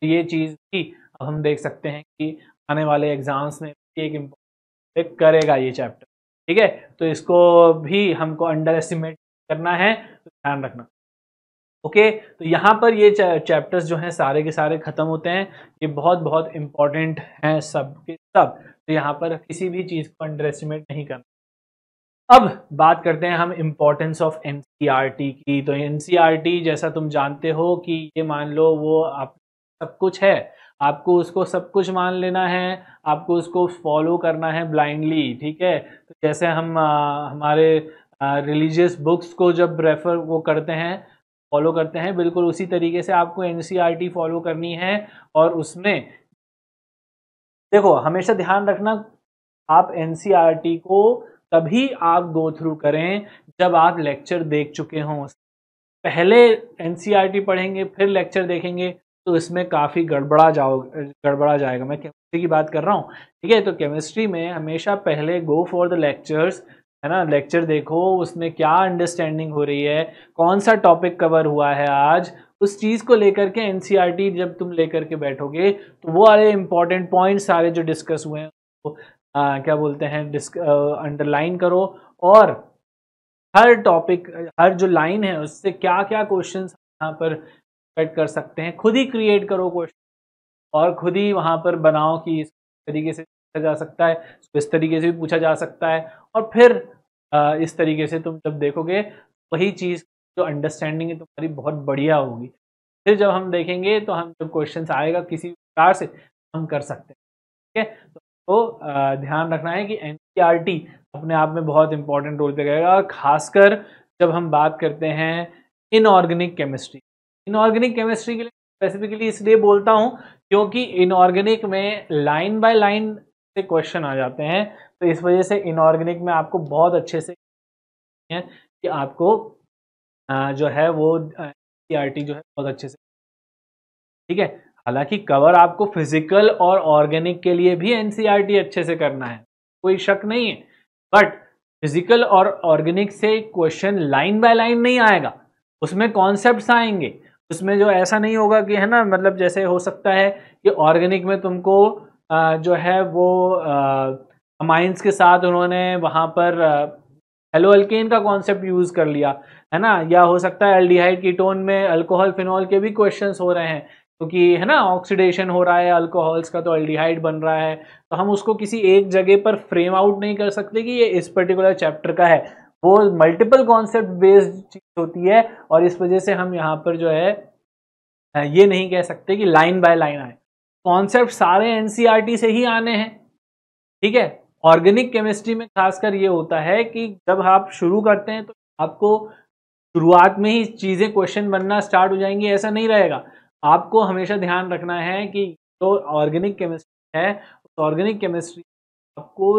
ये चीज़ भी अब हम देख सकते हैं कि आने वाले एग्जाम्स में एक इम्पोर्टेंट करेगा ये चैप्टर, ठीक है। तो इसको भी हमको अंडर एस्टिमेट करना है, तो ध्यान रखना। ओके, तो यहाँ पर ये चैप्टर्स जो हैं सारे के सारे ख़त्म होते हैं। ये बहुत बहुत इम्पॉर्टेंट हैं सब के सब, तो यहाँ पर किसी भी चीज़ को अंडर एस्टिमेट नहीं करना। अब बात करते हैं हम इम्पोर्टेंस ऑफ एनसीईआरटी की। तो एनसीईआरटी जैसा तुम जानते हो कि ये मान लो वो आप सब कुछ है, आपको उसको सब कुछ मान लेना है, आपको उसको फॉलो करना है ब्लाइंडली, ठीक है। तो जैसे हम हमारे रिलीजियस बुक्स को जब रेफर वो करते हैं फॉलो करते हैं बिल्कुल उसी तरीके से आपको एनसीईआरटी फॉलो करनी है। और उसमें देखो हमेशा ध्यान रखना, आप एनसीईआरटी को तभी आप गो थ्रू करें जब आप लेक्चर देख चुके हों। पहले एनसीईआरटी पढ़ेंगे फिर लेक्चर देखेंगे तो इसमें काफ़ी गड़बड़ा जाएगा। मैं केमिस्ट्री की बात कर रहा हूँ, ठीक है। तो केमिस्ट्री में हमेशा पहले गो फॉर द लेक्चर्स, है ना। लेक्चर देखो उसमें क्या अंडरस्टैंडिंग हो रही है, कौन सा टॉपिक कवर हुआ है आज, उस चीज़ को लेकर के एनसीईआरटी जब तुम लेकर के बैठोगे तो वो वाले इंपॉर्टेंट पॉइंट सारे जो डिस्कस हुए हैं वो क्या बोलते हैं अंडरलाइन करो। और हर टॉपिक, हर जो लाइन है उससे क्या क्या क्वेश्चंस यहाँ पर एक्सपेक्ट कर सकते हैं, खुद ही क्रिएट करो क्वेश्चन और खुद ही वहाँ पर बनाओ कि इस तरीके से पूछा जा सकता है, इस तरीके से भी पूछा जा सकता है। और फिर इस तरीके से तुम जब देखोगे वही चीज़ जो अंडरस्टैंडिंग है तुम्हारी बहुत बढ़िया होगी। फिर जब हम देखेंगे तो हम जब क्वेश्चन आएगा किसी प्रकार से हम कर सकते हैं, ठीक है। तो ध्यान रखना है कि एनसीईआरटी अपने आप में बहुत इंपॉर्टेंट रोल प्ले करेगा। और खासकर जब हम बात करते हैं इनऑर्गेनिक केमिस्ट्री, इनऑर्गेनिक केमिस्ट्री के लिए स्पेसिफिकली इसलिए बोलता हूँ क्योंकि इनऑर्गेनिक में लाइन बाय लाइन से क्वेश्चन आ जाते हैं। तो इस वजह से इनऑर्गेनिक में आपको बहुत अच्छे से है कि आपको जो है वो एनसीईआरटी जो है बहुत अच्छे से, ठीक है। हालांकि कवर आपको फिजिकल और ऑर्गेनिक के लिए भी एनसीईआरटी अच्छे से करना है, कोई शक नहीं है। बट फिजिकल और ऑर्गेनिक से क्वेश्चन लाइन बाय लाइन नहीं आएगा, उसमें कॉन्सेप्ट्स आएंगे। उसमें जो ऐसा नहीं होगा कि, है ना, मतलब जैसे हो सकता है कि ऑर्गेनिक में तुमको जो है वो अमाइंस के साथ उन्होंने वहाँ पर हेलो अल्केन का कॉन्सेप्ट यूज कर लिया, है ना। या हो सकता है एल्डिहाइड कीटोन में अल्कोहल फिनॉल के भी क्वेश्चंस हो रहे हैं क्योंकि, है ना, ऑक्सीडेशन हो रहा है अल्कोहल्स का तो एल्डिहाइड बन रहा है। तो हम उसको किसी एक जगह पर फ्रेम आउट नहीं कर सकते कि ये इस पर्टिकुलर चैप्टर का है, वो मल्टीपल कॉन्सेप्ट बेस्ड चीज होती है। और इस वजह से हम यहाँ पर जो है ये नहीं कह सकते कि लाइन बाय लाइन आए, कॉन्सेप्ट सारे एनसीईआरटी से ही आने हैं, ठीक है। ऑर्गेनिक केमिस्ट्री में खासकर ये होता है कि जब आप शुरू करते हैं तो आपको शुरुआत में ही चीज़ें क्वेश्चन बनना स्टार्ट हो जाएंगी, ऐसा नहीं रहेगा। आपको हमेशा ध्यान रखना है कि जो ऑर्गेनिक केमिस्ट्री है उस ऑर्गेनिक केमिस्ट्री आपको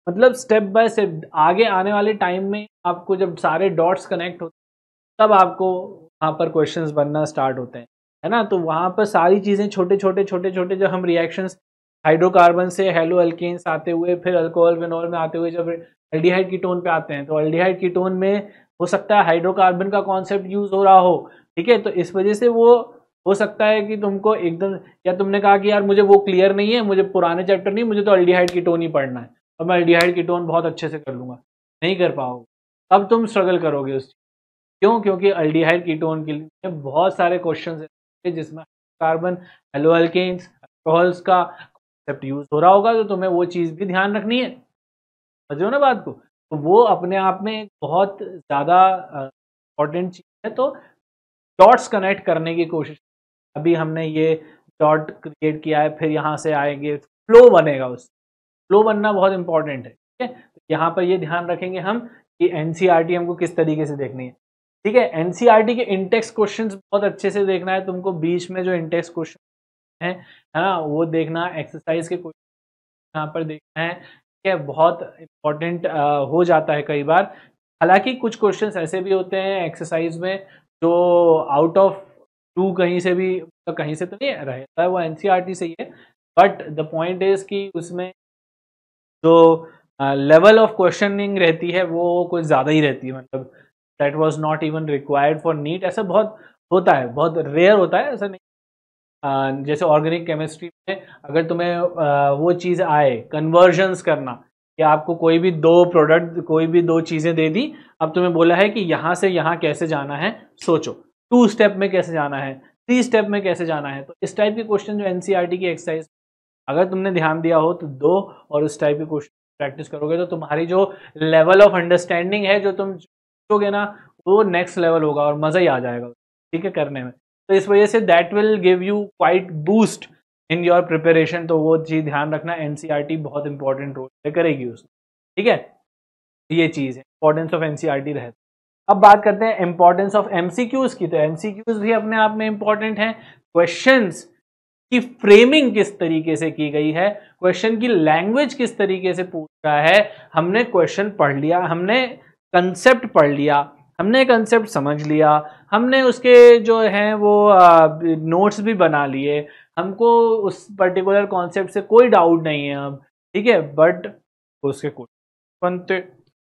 मतलब स्टेप बाय स्टेप आगे आने वाले टाइम में आपको जब सारे डॉट्स कनेक्ट होते हैं तब आपको वहाँ पर क्वेश्चंस बनना स्टार्ट होते हैं, है ना। तो वहाँ पर सारी चीज़ें छोटे छोटे जो हम रिएक्शंस हाइड्रोकार्बन से हेलो अल्केन्स आते हुए फिर अल्कोहल फिनॉल में आते हुए जब एल्डिहाइड कीटोन पे आते हैं तो एल्डिहाइड कीटोन में हो सकता है हाइड्रोकार्बन का कॉन्सेप्ट यूज हो रहा हो, ठीक है। तो इस वजह से वो हो सकता है कि तुमको एकदम, या तुमने कहा कि यार मुझे वो क्लियर नहीं है, मुझे पुराने चैप्टर नहीं, मुझे तो एल्डिहाइड कीटोन ही पढ़ना है और मैं एल्डिहाइड कीटोन बहुत अच्छे से कर लूंगा, नहीं कर पाओगे। अब तुम स्ट्रगल करोगे उस चीज, क्यों? क्योंकि एल्डिहाइड कीटोन के लिए बहुत सारे क्वेश्चन है जिसमें कार्बन हेलो अल्केन्स अल्कोहल्स का कॉन्सेप्ट यूज हो रहा होगा, तो तुम्हें वो चीज़ भी ध्यान रखनी है, समझो ना बात को। तो वो अपने आप में एक बहुत ज़्यादा इम्पोर्टेंट चीज़ है। तो डॉट्स कनेक्ट करने की कोशिश, अभी हमने ये डॉट क्रिएट किया है, फिर यहाँ से आएंगे, फ्लो बनेगा, उस फ्लो बनना बहुत इंपॉर्टेंट है, ठीक है। तो यहाँ पर ये ध्यान रखेंगे हम कि एनसीईआरटी हमको किस तरीके से देखनी है, ठीक है। एनसीईआरटी के इंटेक्स्ट क्वेश्चंस बहुत अच्छे से देखना है तुमको, बीच में जो इंटेक्स्ट क्वेश्चन है ना, वो देखना, एक्सरसाइज के क्वेश्चन यहाँ पर देखना है, ठीक है। बहुत इंपॉर्टेंट हो जाता है कई बार। हालांकि कुछ क्वेश्चंस ऐसे भी होते हैं एक्सरसाइज में जो आउट ऑफ टू कहीं से भी, कहीं से तो नहीं रहता है, वो एनसीईआरटी से ही है, बट द पॉइंट इज कि उसमें जो लेवल ऑफ क्वेश्चनिंग रहती है वो कुछ ज़्यादा ही रहती है, मतलब that was not even required for NEET, ऐसा बहुत होता है, बहुत रेयर होता है, ऐसा नहीं। जैसे ऑर्गेनिक केमिस्ट्री में अगर तुम्हें वो चीज़ आए कन्वर्जन्स करना, कि आपको कोई भी दो प्रोडक्ट, कोई भी दो चीज़ें दे दी, अब तुम्हें बोला है कि यहाँ से यहाँ कैसे जाना है, सोचो 2 स्टेप में कैसे जाना है, 3 स्टेप में कैसे जाना है। तो इस टाइप के क्वेश्चन जो एनसीईआरटी की एक्सरसाइज अगर तुमने ध्यान दिया हो तो दो, और उस टाइप के क्वेश्चन प्रैक्टिस करोगे तो तुम्हारी जो लेवल ऑफ अंडरस्टैंडिंग है जो तुम सोचोगे ना, वो नेक्स्ट लेवल होगा और मज़ा ही आ जाएगा, ठीक है, करने में। तो इस वजह say that will give you quite boost in your preparation. तो वो चीज़ ध्यान रखना, एनसीईआरटी बहुत इंपॉर्टेंट रोल प्ले करेगी उसमें, ठीक है। ये चीज़ है, इंपॉर्टेंस ऑफ एनसीईआरटी रहता है। अब बात करते हैं इंपॉर्टेंस ऑफ एमसीक्यूज की। तो एमसीक्यूज भी अपने आप में इंपॉर्टेंट हैं। क्वेश्चंस की फ्रेमिंग किस तरीके से की गई है, क्वेश्चन की लैंग्वेज किस तरीके से पूछ रहा है। हमने क्वेश्चन पढ़ लिया, हमने कंसेप्ट पढ़ लिया, हमने कंसेप्ट समझ लिया, हमने उसके जो हैं वो नोट्स भी बना लिए, हमको उस पर्टिकुलर कॉन्सेप्ट से कोई डाउट नहीं है अब, ठीक है। बट उसके क्वेश्चन बनते,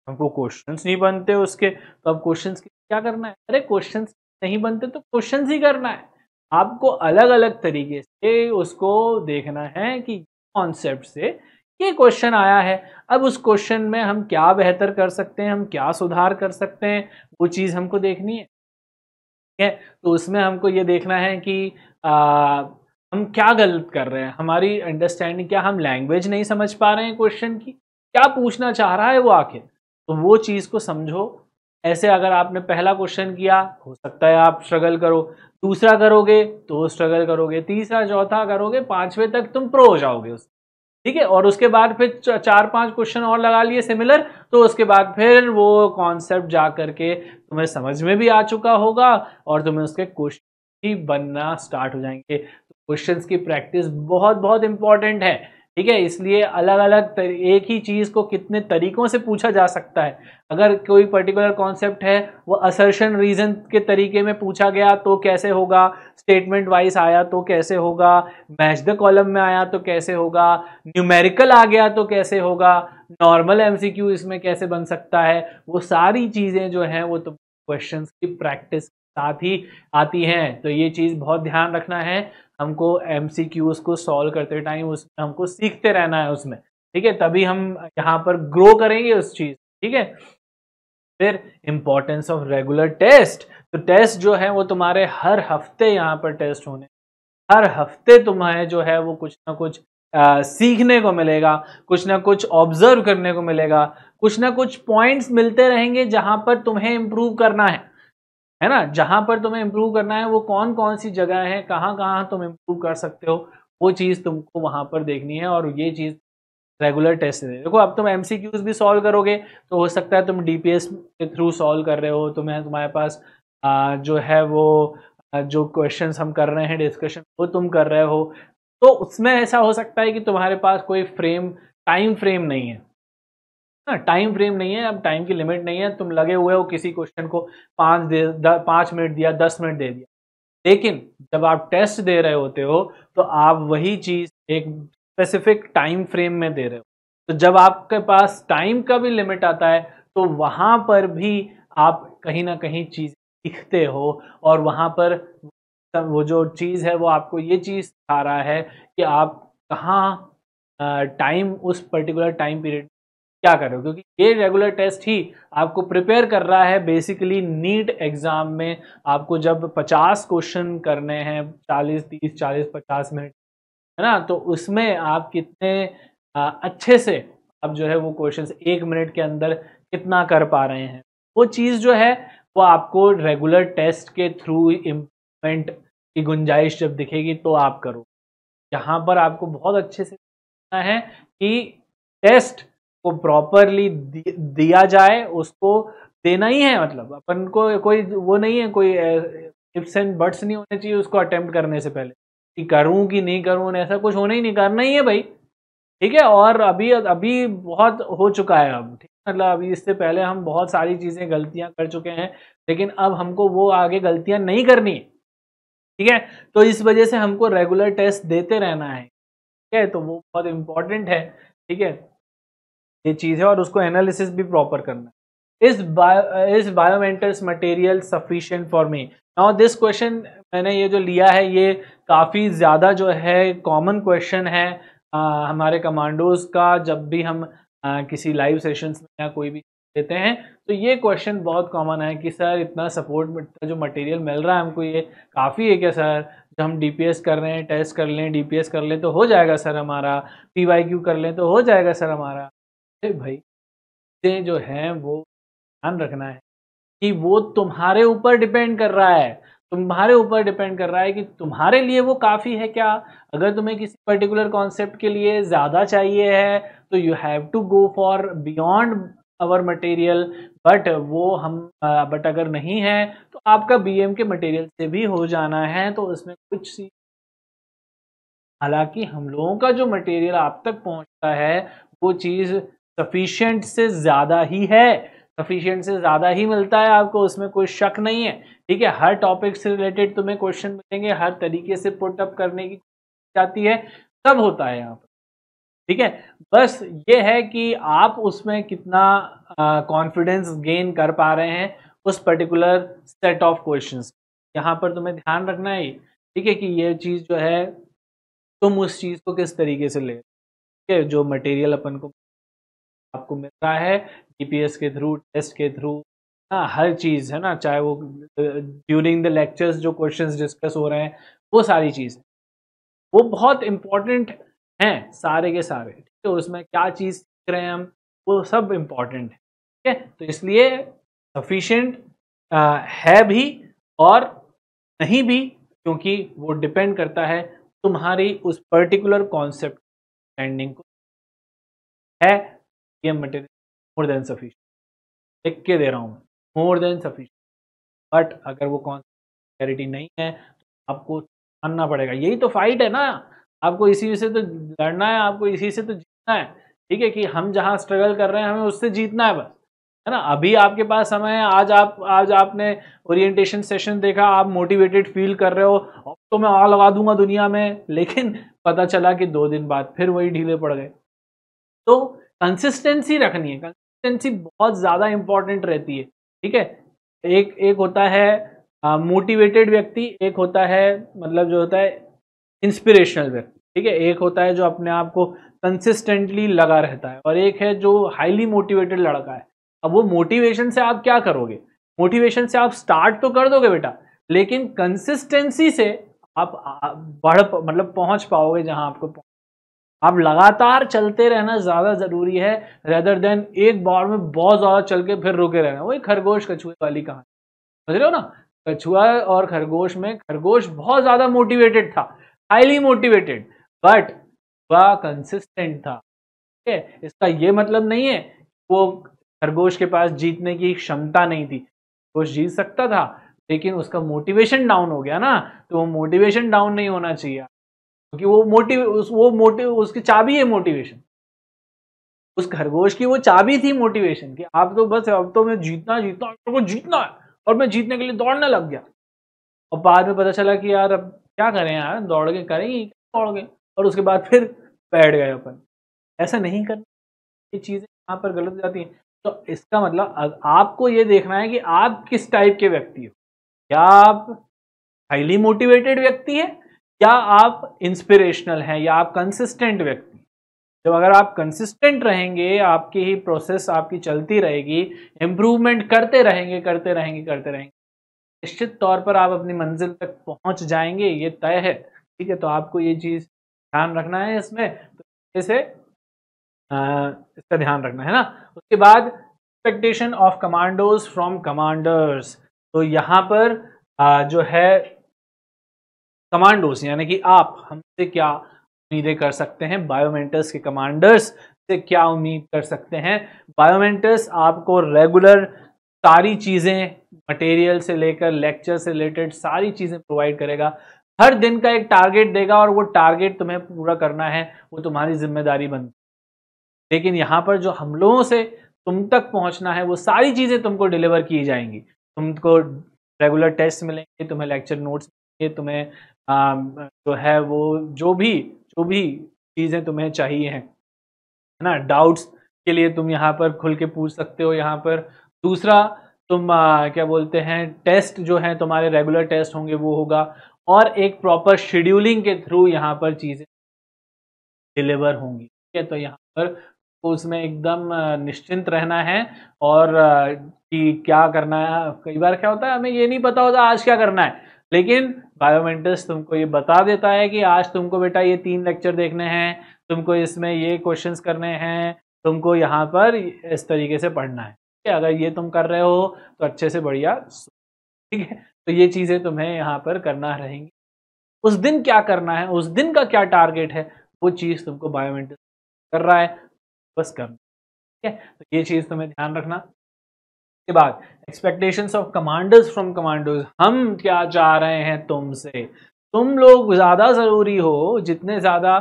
हमको क्वेश्चंस नहीं बनते उसके, तो अब क्वेश्चंस क्या करना है? अरे क्वेश्चंस नहीं बनते तो क्वेश्चंस ही करना है। आपको अलग अलग तरीके से उसको देखना है कि कॉन्सेप्ट से ये क्वेश्चन आया है, अब उस क्वेश्चन में हम क्या बेहतर कर सकते हैं, हम क्या सुधार कर सकते हैं, वो चीज हमको देखनी है, ठीक है। तो उसमें हमको ये देखना है कि हम क्या गलत कर रहे हैं, हमारी अंडरस्टैंडिंग क्या, हम लैंग्वेज नहीं समझ पा रहे हैं क्वेश्चन की, क्या पूछना चाह रहा है वो आखिर, तो वो चीज को समझो। ऐसे अगर आपने पहला क्वेश्चन किया, हो सकता है आप स्ट्रगल करो, दूसरा करोगे तो स्ट्रगल करोगे, तीसरा चौथा करोगे, पांचवें तक तुम प्रो हो जाओगे उस, ठीक है। और उसके बाद फिर चार पांच क्वेश्चन और लगा लिए सिमिलर, तो उसके बाद फिर वो कॉन्सेप्ट जा करके तुम्हें समझ में भी आ चुका होगा और तुम्हें उसके क्वेश्चन ही बनना स्टार्ट हो जाएंगे। तो क्वेश्चंस की प्रैक्टिस बहुत बहुत इंपॉर्टेंट है, ठीक है। इसलिए अलग अलग एक ही चीज को कितने तरीकों से पूछा जा सकता है। अगर कोई पर्टिकुलर कॉन्सेप्ट है वो असर्शन रीजन के तरीके में पूछा गया तो कैसे होगा, स्टेटमेंट वाइज आया तो कैसे होगा, मैच द कॉलम में आया तो कैसे होगा, न्यूमेरिकल आ गया तो कैसे होगा, नॉर्मल एमसीक्यू इसमें कैसे बन सकता है, वो सारी चीजें जो हैं वो तो क्वेश्चंस की प्रैक्टिस साथ ही आती हैं। तो ये चीज बहुत ध्यान रखना है, हमको एमसीक्यूज को सॉल्व करते टाइम उसमें हमको सीखते रहना है उसमें, ठीक है। तभी हम यहाँ पर ग्रो करेंगे उस चीज, ठीक है। फिर इंपॉर्टेंस ऑफ रेगुलर टेस्ट। तो टेस्ट जो है वो तुम्हारे हर हफ्ते यहाँ पर टेस्ट होने, हर हफ्ते तुम्हें जो है वो कुछ ना कुछ सीखने को मिलेगा, कुछ ना कुछ ऑब्जर्व करने को मिलेगा, कुछ ना कुछ पॉइंट्स मिलते रहेंगे जहां पर तुम्हें इंप्रूव करना है ना। जहां पर तुम्हें इंप्रूव करना है वो कौन कौन सी जगह है, कहाँ कहाँ तुम इंप्रूव कर सकते हो, वो चीज तुमको वहां पर देखनी है। और ये चीज रेगुलर टेस्ट से देखो, अब तुम एमसीक्यूज भी सॉल्व करोगे तो हो सकता है तुम डीपीएस के थ्रू सॉल्व कर रहे हो, तुम्हारे पास जो है वो जो क्वेश्चंस हम कर रहे हैं डिस्कशन वो तुम कर रहे हो, तो उसमें ऐसा हो सकता है कि तुम्हारे पास कोई टाइम फ्रेम नहीं है ना, टाइम फ्रेम नहीं है, अब टाइम की लिमिट नहीं है, तुम लगे हुए हो किसी क्वेश्चन को 5 मिनट दिया, 10 मिनट दे दिया, लेकिन जब आप टेस्ट दे रहे होते हो तो आप वही चीज एक स्पेसिफिक टाइम फ्रेम में दे रहे हो। तो जब आपके पास टाइम का भी लिमिट आता है तो वहां पर भी आप कहीं ना कहीं चीज सीखते हो, और वहां पर वो जो चीज है वो आपको ये चीज सिखा रहा है कि आप कहाँ टाइम उस पर्टिकुलर टाइम पीरियड क्या कर रहे हो, क्योंकि ये रेगुलर टेस्ट ही आपको प्रिपेयर कर रहा है बेसिकली नीट एग्जाम में। आपको जब 50 क्वेश्चन करने हैं, 40 30 40 50 मिनट, है ना, तो उसमें आप कितने अच्छे से अब जो है वो क्वेश्चंस 1 मिनट के अंदर कितना कर पा रहे हैं, वो चीज़ जो है वो आपको रेगुलर टेस्ट के थ्रू इम्प्लीमेंट की गुंजाइश जब दिखेगी तो आप करो। यहाँ पर आपको बहुत अच्छे से देखना है कि टेस्ट को प्रॉपरली दिया जाए, उसको देना ही है, मतलब अपन को कोई वो नहीं है, कोई इफ्स एंड बट्स नहीं होने चाहिए उसको अटेम्प्ट करने से पहले कि करूं कि नहीं करूं, ऐसा कुछ होना ही नहीं, करना ही है भाई, ठीक है। और अभी अभी बहुत हो चुका है अब, ठीक है, मतलब अभी इससे पहले हम बहुत सारी चीजें गलतियां कर चुके हैं, लेकिन अब हमको वो आगे गलतियां नहीं करनी, ठीक है। तो इस वजह से हमको रेगुलर टेस्ट देते रहना है, ठीक है, तो वो बहुत इंपॉर्टेंट है, ठीक है, ये चीज है। और उसको एनालिसिस भी प्रॉपर करना है। Is Biomentors material sufficient for me? Now this question मैंने ये जो लिया है ये काफ़ी ज़्यादा जो है कॉमन क्वेश्चन है हमारे कमांडोज का, जब भी हम किसी लाइव सेशंस में या कोई भी देते हैं तो ये क्वेश्चन बहुत कॉमन है कि सर इतना सपोर्ट जो मटेरियल मिल रहा है हमको ये काफ़ी है क्या सर, जब हम डीपीएस कर रहे हैं, टेस्ट कर लें, डीपीएस कर लें तो हो जाएगा सर हमारा, पीवाईक्यू कर लें तो हो जाएगा सर हमारा। भाई ये जो है वो ध्यान रखना है कि वो तुम्हारे ऊपर डिपेंड कर रहा है, तुम्हारे ऊपर डिपेंड कर रहा है कि तुम्हारे लिए वो काफ़ी है क्या। अगर तुम्हें किसी पर्टिकुलर कॉन्सेप्ट के लिए ज़्यादा चाहिए है तो you have to go for beyond our material, but वो हम बट अगर नहीं है तो आपका बीएम के मटेरियल से भी हो जाना है, तो उसमें कुछ सी, हालांकि हम लोगों का जो मटेरियल आप तक पहुंचता है वो चीज सफिशिएंट से ज्यादा ही है, सफिशिएंट से ज्यादा ही मिलता है आपको, उसमें कोई शक नहीं है। ठीक है, हर टॉपिक से रिलेटेड तुम्हें क्वेश्चन मिलेंगे, हर तरीके से पुट अप करने की जाती है, सब होता है यहाँ पर। ठीक है, बस ये है कि आप उसमें कितना कॉन्फिडेंस गेन कर पा रहे हैं उस पर्टिकुलर सेट ऑफ क्वेश्चंस। यहाँ पर तुम्हें ध्यान रखना है, ठीक है, कि ये चीज जो है तुम उस चीज को किस तरीके से ले, ठीक है, जो मटेरियल अपन को आपको मिल रहा है जीपीएस के थ्रू, टेस्ट के थ्रू, हर चीज है ना, चाहे वो ड्यूरिंग द लेक्चर्स जो क्वेश्चंस डिस्कस हो रहे हैं वो सारी चीज वो बहुत इंपॉर्टेंट हैं सारे के सारे। ठीक है, उसमें क्या चीज सीख रहे हैं हम वो सब इंपॉर्टेंट है। ठीक है, तो इसलिए सफिशिएंट है भी और नहीं भी, क्योंकि वो डिपेंड करता है तुम्हारी उस पर्टिकुलर कॉन्सेप्ट अंडरस्टैंडिंग को। है ये मटेरियल मोर देन सफिशिएंट, लिख के दे रहा हूँ मोर देन सफिशिएंट, बट अगर वो कॉन्सेप्ट क्लैरिटी नहीं है तो आपको मानना पड़ेगा। यही तो फाइट है ना, आपको इसी से तो लड़ना है, आपको इसी से तो जीतना है। ठीक है, कि हम जहां स्ट्रगल कर रहे हैं हमें उससे जीतना है बस, है ना। अभी आपके पास समय है, आज आपने ओरिएंटेशन सेशन देखा, आप मोटिवेटेड फील कर रहे हो, अब तो मैं और लगा दूंगा दुनिया में, लेकिन पता चला कि 2 दिन बाद फिर वही ढीले पड़ गए। तो कंसिस्टेंसी रखनी है, कंसिस्टेंसी बहुत ज्यादा इंपॉर्टेंट रहती है। ठीक है, एक होता है मोटिवेटेड व्यक्ति, एक होता है मतलब जो होता है इंस्पिरेशनल व्यक्ति। ठीक है, एक होता है जो अपने आप को कंसिस्टेंटली लगा रहता है, और एक है जो हाईली मोटिवेटेड लड़का है। अब वो मोटिवेशन से आप क्या करोगे, मोटिवेशन से आप स्टार्ट तो कर दोगे बेटा, लेकिन कंसिस्टेंसी से आप बढ़ मतलब पहुंच पाओगे जहां आपको। आप लगातार चलते रहना ज्यादा जरूरी है, रेदर देन एक बार में बहुत ज्यादा चल के फिर रुके रहना। वही खरगोश कछुए वाली कहानी, समझ रहे हो ना। कछुआ और खरगोश में खरगोश बहुत ज्यादा मोटिवेटेड था, हाईली मोटिवेटेड, बट वह कंसिस्टेंट था। ठीक है, इसका ये मतलब नहीं है वो खरगोश के पास जीतने की क्षमता नहीं थी, वो जीत सकता था, लेकिन उसका मोटिवेशन डाउन हो गया ना। तो वो मोटिवेशन डाउन नहीं होना चाहिए, क्योंकि वो मोटिव उसकी चाबी है मोटिवेशन। उस खरगोश की वो चाबी थी मोटिवेशन, कि आप तो बस अब तो मैं जीतना जीतना मेरे को जीतना है, और मैं जीतने के लिए दौड़ने लग गया। और बाद में पता चला कि यार अब क्या करें यार, दौड़ के करेंगे दौड़ के, और उसके बाद फिर बैठ गए अपन। ऐसा नहीं करना, ये चीजें यहाँ पर गलत हो जाती हैं। तो इसका मतलब आपको ये देखना है कि आप किस टाइप के व्यक्ति हो। क्या आप हाईली मोटिवेटेड व्यक्ति है, या आप इंस्पिरेशनल हैं, या आप कंसिस्टेंट व्यक्ति। जब अगर आप कंसिस्टेंट रहेंगे, आपकी ही प्रोसेस आपकी चलती रहेगी, इंप्रूवमेंट करते रहेंगे करते रहेंगे करते रहेंगे, निश्चित तौर पर आप अपनी मंजिल तक पहुंच जाएंगे, ये तय है। ठीक है, तो आपको ये चीज ध्यान रखना है इसमें, तो जैसे इसका ध्यान रखना है ना। उसके बाद expectation of commandos from commanders. तो यहाँ पर जो है कमांडोज यानी कि आप हमसे क्या उम्मीदें कर सकते हैं, बायोमेंटर्स के कमांडर्स से क्या उम्मीद कर सकते हैं। बायोमेंटर्स आपको रेगुलर सारी चीजें, मटेरियल से लेकर लेक्चर से रिलेटेड सारी चीजें प्रोवाइड करेगा, हर दिन का एक टारगेट देगा, और वो टारगेट तुम्हें पूरा करना है, वो तुम्हारी जिम्मेदारी बनती है। लेकिन यहाँ पर जो हम लोगों से तुम तक पहुंचना है वो सारी चीजें तुमको डिलीवर की जाएंगी। तुमको रेगुलर टेस्ट मिलेंगे, तुम्हें लेक्चर नोट्स मिलेंगे, तुम्हें जो है वो जो भी चीजें तुम्हें चाहिए हैं, है ना। डाउट्स के लिए तुम यहाँ पर खुल के पूछ सकते हो यहाँ पर। दूसरा, तुम क्या बोलते हैं, टेस्ट जो है तुम्हारे रेगुलर टेस्ट होंगे वो होगा, और एक प्रॉपर शेड्यूलिंग के थ्रू यहाँ पर चीजें डिलीवर होंगी। ठीक है, तो यहाँ पर तो उसमें एकदम निश्चिंत रहना है, और कि क्या करना है। कई बार क्या होता है हमें ये नहीं पता होता आज क्या करना है, लेकिन बायोमेंटर्स तुमको ये बता देता है कि आज तुमको बेटा ये 3 लेक्चर देखने हैं, तुमको इसमें ये क्वेश्चंस करने हैं, तुमको यहाँ पर इस तरीके से पढ़ना है। ठीक है, अगर ये तुम कर रहे हो तो अच्छे से बढ़िया। ठीक है, तो ये चीजें तुम्हें यहाँ पर करना रहेंगी। उस दिन क्या करना है, उस दिन का क्या टारगेट है, वो चीज तुमको बायोमेंटर्स कर रहा है, बस करना। ठीक है, तो ये चीज तुम्हें ध्यान रखना। के बाद expectations of commanders from commandos, हम क्या चाह रहे हैं तुमसे, तुम लोग ज्यादा जरूरी हो, जितने ज्यादा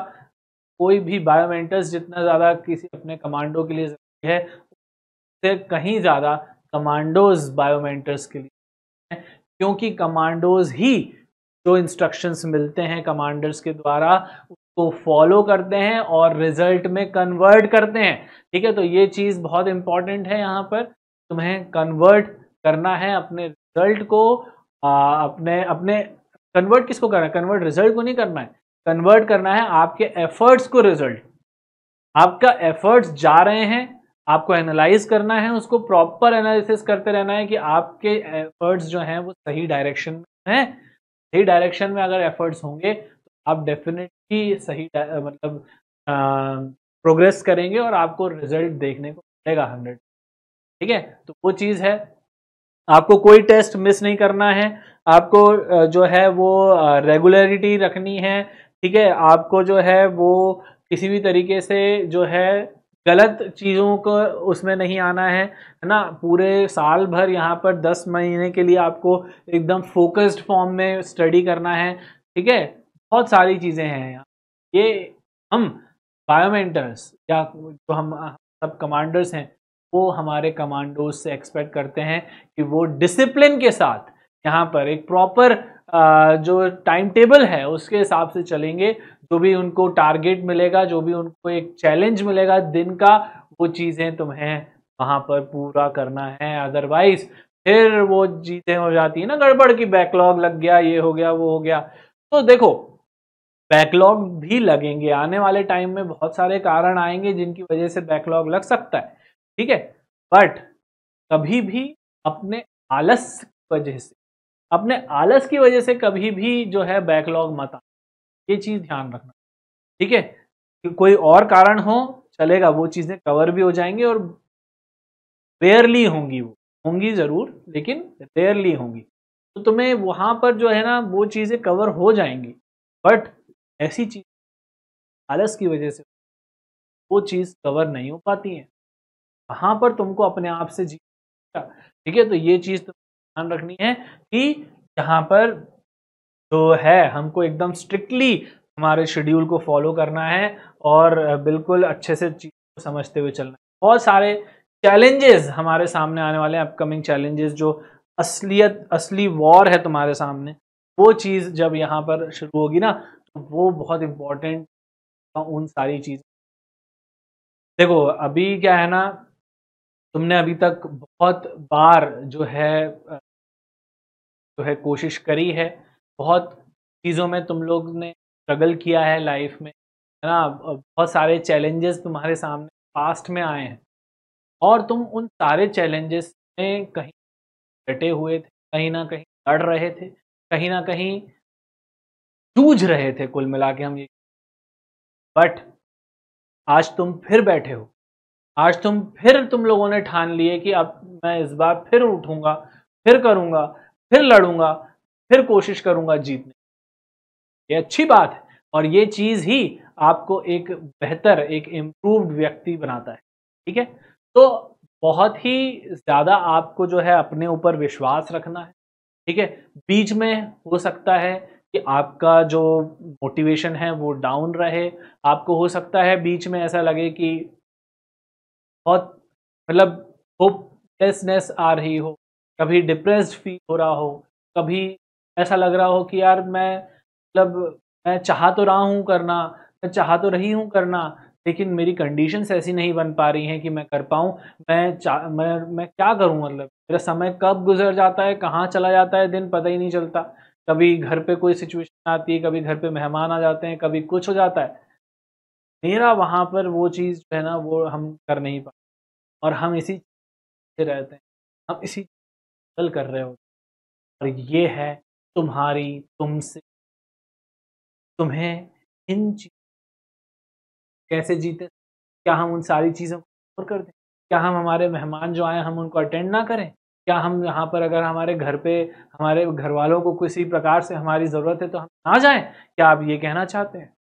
कोई भी बायोमेंटर्स जितना ज्यादा किसी अपने कमांडो के लिए जरूरी है, उससे कहीं ज्यादा कमांडोज बायोमेंटर्स के लिए, क्योंकि कमांडोज ही जो इंस्ट्रक्शंस मिलते हैं कमांडर्स के द्वारा उसको फॉलो करते हैं और रिजल्ट में कन्वर्ट करते हैं। ठीक है, तो ये चीज बहुत इंपॉर्टेंट है, यहाँ पर तुम्हें कन्वर्ट करना है अपने रिजल्ट को, अपने अपने कन्वर्ट किसको करना है, कन्वर्ट रिजल्ट को नहीं करना है, कन्वर्ट करना है आपके एफर्ट्स को रिजल्ट। आपका एफर्ट्स जा रहे हैं, आपको एनालाइज करना है, उसको प्रॉपर एनालिसिस करते रहना है कि आपके एफर्ट्स जो हैं वो सही डायरेक्शन में हैं। सही डायरेक्शन में अगर एफर्ट्स होंगे तो आप डेफिनेटली सही मतलब प्रोग्रेस करेंगे और आपको रिजल्ट देखने को मिलेगा 100। ठीक है, तो वो चीज़ है, आपको कोई टेस्ट मिस नहीं करना है, आपको जो है वो रेगुलरिटी रखनी है। ठीक है, आपको जो है वो किसी भी तरीके से जो है गलत चीज़ों को उसमें नहीं आना है ना। पूरे साल भर यहाँ पर 10 महीने के लिए आपको एकदम फोकस्ड फॉर्म में स्टडी करना है। ठीक है, बहुत सारी चीज़ें हैं यहाँ, ये हम बायोमेंटर्स या जो हम सब कमांडर्स हैं वो हमारे कमांडोज से एक्सपेक्ट करते हैं कि वो डिसिप्लिन के साथ यहाँ पर एक प्रॉपर जो टाइम टेबल है उसके हिसाब से चलेंगे। जो भी उनको टारगेट मिलेगा, जो भी उनको एक चैलेंज मिलेगा दिन का, वो चीज़ें तुम्हें वहाँ पर पूरा करना है। अदरवाइज फिर वो चीज़ें हो जाती है ना गड़बड़ की, बैकलॉग लग गया, ये हो गया, वो हो गया। तो देखो, बैकलॉग भी लगेंगे, आने वाले टाइम में बहुत सारे कारण आएंगे जिनकी वजह से बैकलॉग लग सकता है। ठीक है, बट कभी भी अपने आलस की वजह से, अपने आलस की वजह से कभी भी जो है बैकलॉग मत आना, ये चीज ध्यान रखना। ठीक है, कि कोई और कारण हो चलेगा, वो चीजें कवर भी हो जाएंगी और रेयरली होंगी, वो होंगी जरूर लेकिन रेयरली होंगी, तो तुम्हें वहां पर जो है ना वो चीजें कवर हो जाएंगी। बट ऐसी चीज आलस की वजह से वो चीज कवर नहीं हो पाती है, वहां पर तुमको अपने आप से जीना। ठीक है, तो ये चीज तुम्हें ध्यान रखनी है कि यहाँ पर जो है हमको एकदम स्ट्रिक्टली हमारे शेड्यूल को फॉलो करना है और बिल्कुल अच्छे से चीज को समझते हुए चलना है। बहुत सारे चैलेंजेस हमारे सामने आने वाले हैं, अपकमिंग चैलेंजेस, जो असली वॉर है तुम्हारे सामने, वो चीज जब यहाँ पर शुरू होगी ना तो वो बहुत इंपॉर्टेंट उन सारी चीज। देखो अभी क्या है ना, तुमने अभी तक बहुत बार जो है कोशिश करी है, बहुत चीज़ों में तुम लोग ने स्ट्रगल किया है लाइफ में, है ना। बहुत सारे चैलेंजेस तुम्हारे सामने पास्ट में आए हैं और तुम उन सारे चैलेंजेस में कहीं डटे हुए थे, कहीं ना कहीं लड़ रहे थे, कहीं ना कहीं जूझ रहे थे, कुल मिला के हम ये। बट आज तुम फिर बैठे हो, आज तुम लोगों ने ठान लिए कि अब मैं इस बार फिर उठूंगा, फिर करूंगा, फिर लड़ूंगा, फिर कोशिश करूंगा जीतने। ये अच्छी बात है और ये चीज ही आपको एक बेहतर, एक इम्प्रूव्ड व्यक्ति बनाता है। ठीक है, तो बहुत ही ज्यादा आपको जो है अपने ऊपर विश्वास रखना है। ठीक है, बीच में हो सकता है कि आपका जो मोटिवेशन है वो डाउन रहे, आपको हो सकता है बीच में ऐसा लगे कि बहुत मतलब होपलेसनेस आ रही हो, कभी डिप्रेस्ड फील हो रहा हो, कभी ऐसा लग रहा हो कि यार मैं चाह तो रहा हूँ करना, मैं चाह तो रही हूँ करना, लेकिन मेरी कंडीशंस ऐसी नहीं बन पा रही हैं कि मैं कर पाऊँ। मैं क्या करूँ, मतलब मेरा समय कब गुजर जाता है, कहाँ चला जाता है दिन, पता ही नहीं चलता। कभी घर पे कोई सिचुएशन आती है, कभी घर पे मेहमान आ जाते हैं, कभी कुछ हो जाता है, मेरा वहाँ पर वो चीज़ जो है ना वो हम कर नहीं पाते और हम इसी से रहते हैं, हम इसी चल कर रहे होते हैं। और ये है तुम्हारी, तुमसे, तुम्हें इन कैसे जीते, क्या हम उन सारी चीज़ों को इग्नोर कर दें? क्या हम हमारे मेहमान जो आए हम उनको अटेंड ना करें? क्या हम यहाँ पर अगर हमारे घर पे हमारे घर वालों को किसी प्रकार से हमारी ज़रूरत है तो हम ना जाएं? क्या आप ये कहना चाहते हैं?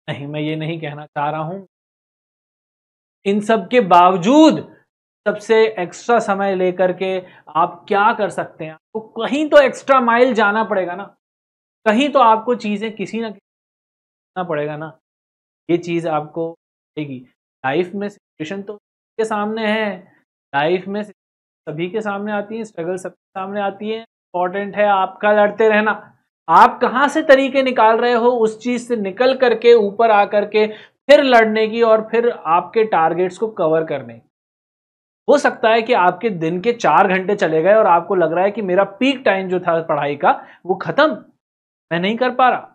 नहीं, मैं ये नहीं कहना चाह रहा हूँ। इन सब के बावजूद सबसे एक्स्ट्रा समय लेकर के आप क्या कर सकते हैं? आपको कहीं तो एक्स्ट्रा माइल जाना पड़ेगा ना, कहीं तो आपको चीजें किसी ना करना पड़ेगा ना। ये चीज आपको देगी। लाइफ में सिचुएशन तो के सामने है, लाइफ में सभी के सामने आती है, स्ट्रगल सबके सामने आती है। इंपॉर्टेंट है आपका लड़ते रहना। आप कहाँ से तरीके निकाल रहे हो उस चीज से निकल करके ऊपर आकर के फिर लड़ने की और फिर आपके टारगेट्स को कवर करने की। हो सकता है कि आपके दिन के 4 घंटे चले गए और आपको लग रहा है कि मेरा पीक टाइम जो था पढ़ाई का वो खत्म, मैं नहीं कर पा रहा।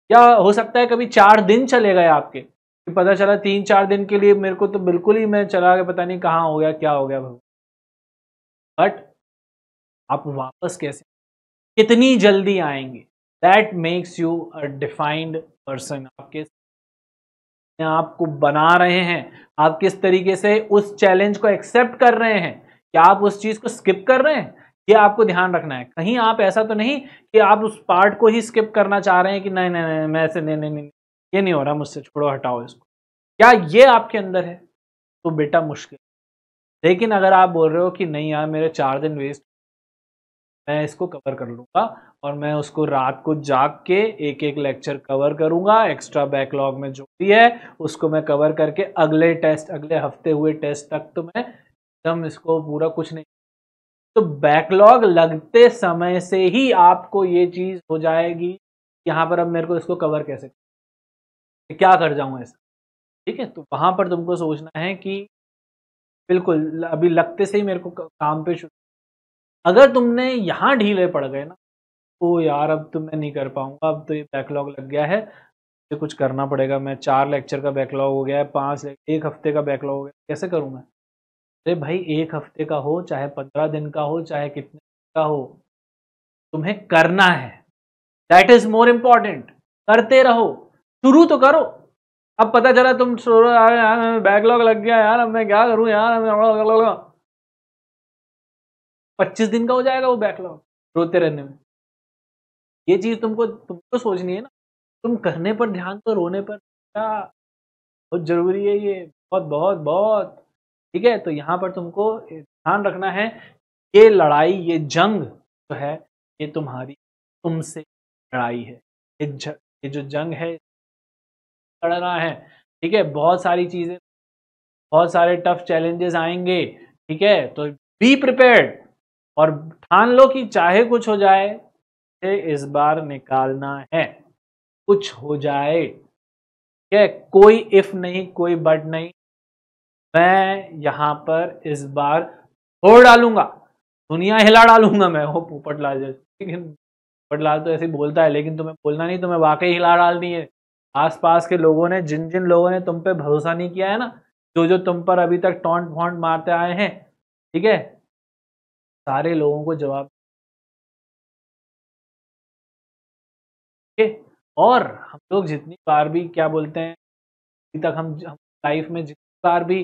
या हो सकता है कभी 4 दिन चले गए आपके, पता चला 3-4 दिन के लिए मेरे को तो बिल्कुल ही मैं चला गया, पता नहीं कहाँ हो गया क्या हो गया। बट आप वापस कैसे, कितनी जल्दी आएंगे, that makes you a defined person. आपको बना रहे हैं, आप किस तरीके से उस चैलेंज को एक्सेप्ट कर रहे हैं, क्या आप उस चीज को स्किप कर रहे हैं, ये आपको ध्यान रखना है। कहीं आप ऐसा तो नहीं कि आप उस पार्ट को ही स्किप करना चाह रहे हैं कि नहीं नहीं नहीं मैं ऐसे नहीं, ये नहीं हो रहा मुझसे, छोड़ो हटाओ इसको। क्या ये आपके अंदर है? तो बेटा मुश्किल। लेकिन अगर आप बोल रहे हो कि नहीं यार मेरे 4 दिन वेस्ट, मैं इसको कवर कर लूंगा और मैं उसको रात को जाग के एक एक लेक्चर कवर करूंगा, एक्स्ट्रा बैकलॉग में जो भी है उसको मैं कवर करके अगले टेस्ट, अगले हफ्ते हुए टेस्ट तक तो मैं एकदम इसको पूरा कुछ नहीं। तो बैकलॉग लगते समय से ही आपको ये चीज हो जाएगी, यहाँ पर अब मेरे को इसको कवर कैसे, क्या कर जाऊं ऐसा। ठीक है, तो वहां पर तुमको सोचना है कि बिल्कुल अभी लगते से ही मेरे को काम पे शुरू। अगर तुमने यहाँ ढीले पड़ गए ना, तो यार अब तो मैं नहीं कर पाऊंगा, अब तो ये बैकलॉग लग गया है, मुझे कुछ करना पड़ेगा। मैं 4 लेक्चर का बैकलॉग हो गया है, 1 हफ्ते का बैकलॉग हो गया, कैसे करूँ मैं? अरे भाई 1 हफ्ते का हो, चाहे 15 दिन का हो, चाहे कितने का हो, तुम्हें करना है। That is more important. करते रहो, शुरू तो करो। अब पता चला तुम यार बैकलॉग लग गया यार, अब मैं क्या करूं यार, 25 दिन का हो जाएगा वो बैकलॉग रोते रहने में। ये चीज तुमको सोचनी है ना। तुम करने पर ध्यान तो रोने पर क्या, बहुत जरूरी है ये, बहुत बहुत बहुत। ठीक है, तो यहाँ पर तुमको ध्यान रखना है, ये लड़ाई, ये जंग जो है, ये तुम्हारी, तुमसे लड़ाई है। ये जो जंग है लड़ना है। ठीक है, बहुत सारी चीजें, बहुत सारे टफ चैलेंजेस आएंगे। ठीक है, तो बी प्रिपेयर्ड और ठान लो कि चाहे कुछ हो जाए, इस बार निकालना है, कुछ हो जाए। ठीक है, कोई इफ नहीं, कोई बट नहीं, मैं यहां पर इस बार तोड़ डालूंगा, दुनिया हिला डालूंगा मैं। हो पोपटलाल जैसे, लेकिन पोपटलाल तो ऐसे ही बोलता है, लेकिन तुम्हें बोलना नहीं, तुम्हें वाकई हिला डालनी है। आसपास के लोगों ने, जिन जिन लोगों ने तुम पे भरोसा नहीं किया है ना, जो जो तुम पर अभी तक टॉन्ट फॉन्ट मारते आए हैं, ठीक है, सारे लोगों को जवाब। ठीक है, और हम लोग जितनी बार भी क्या बोलते हैं, अभी तक हम लाइफ में जितनी बार भी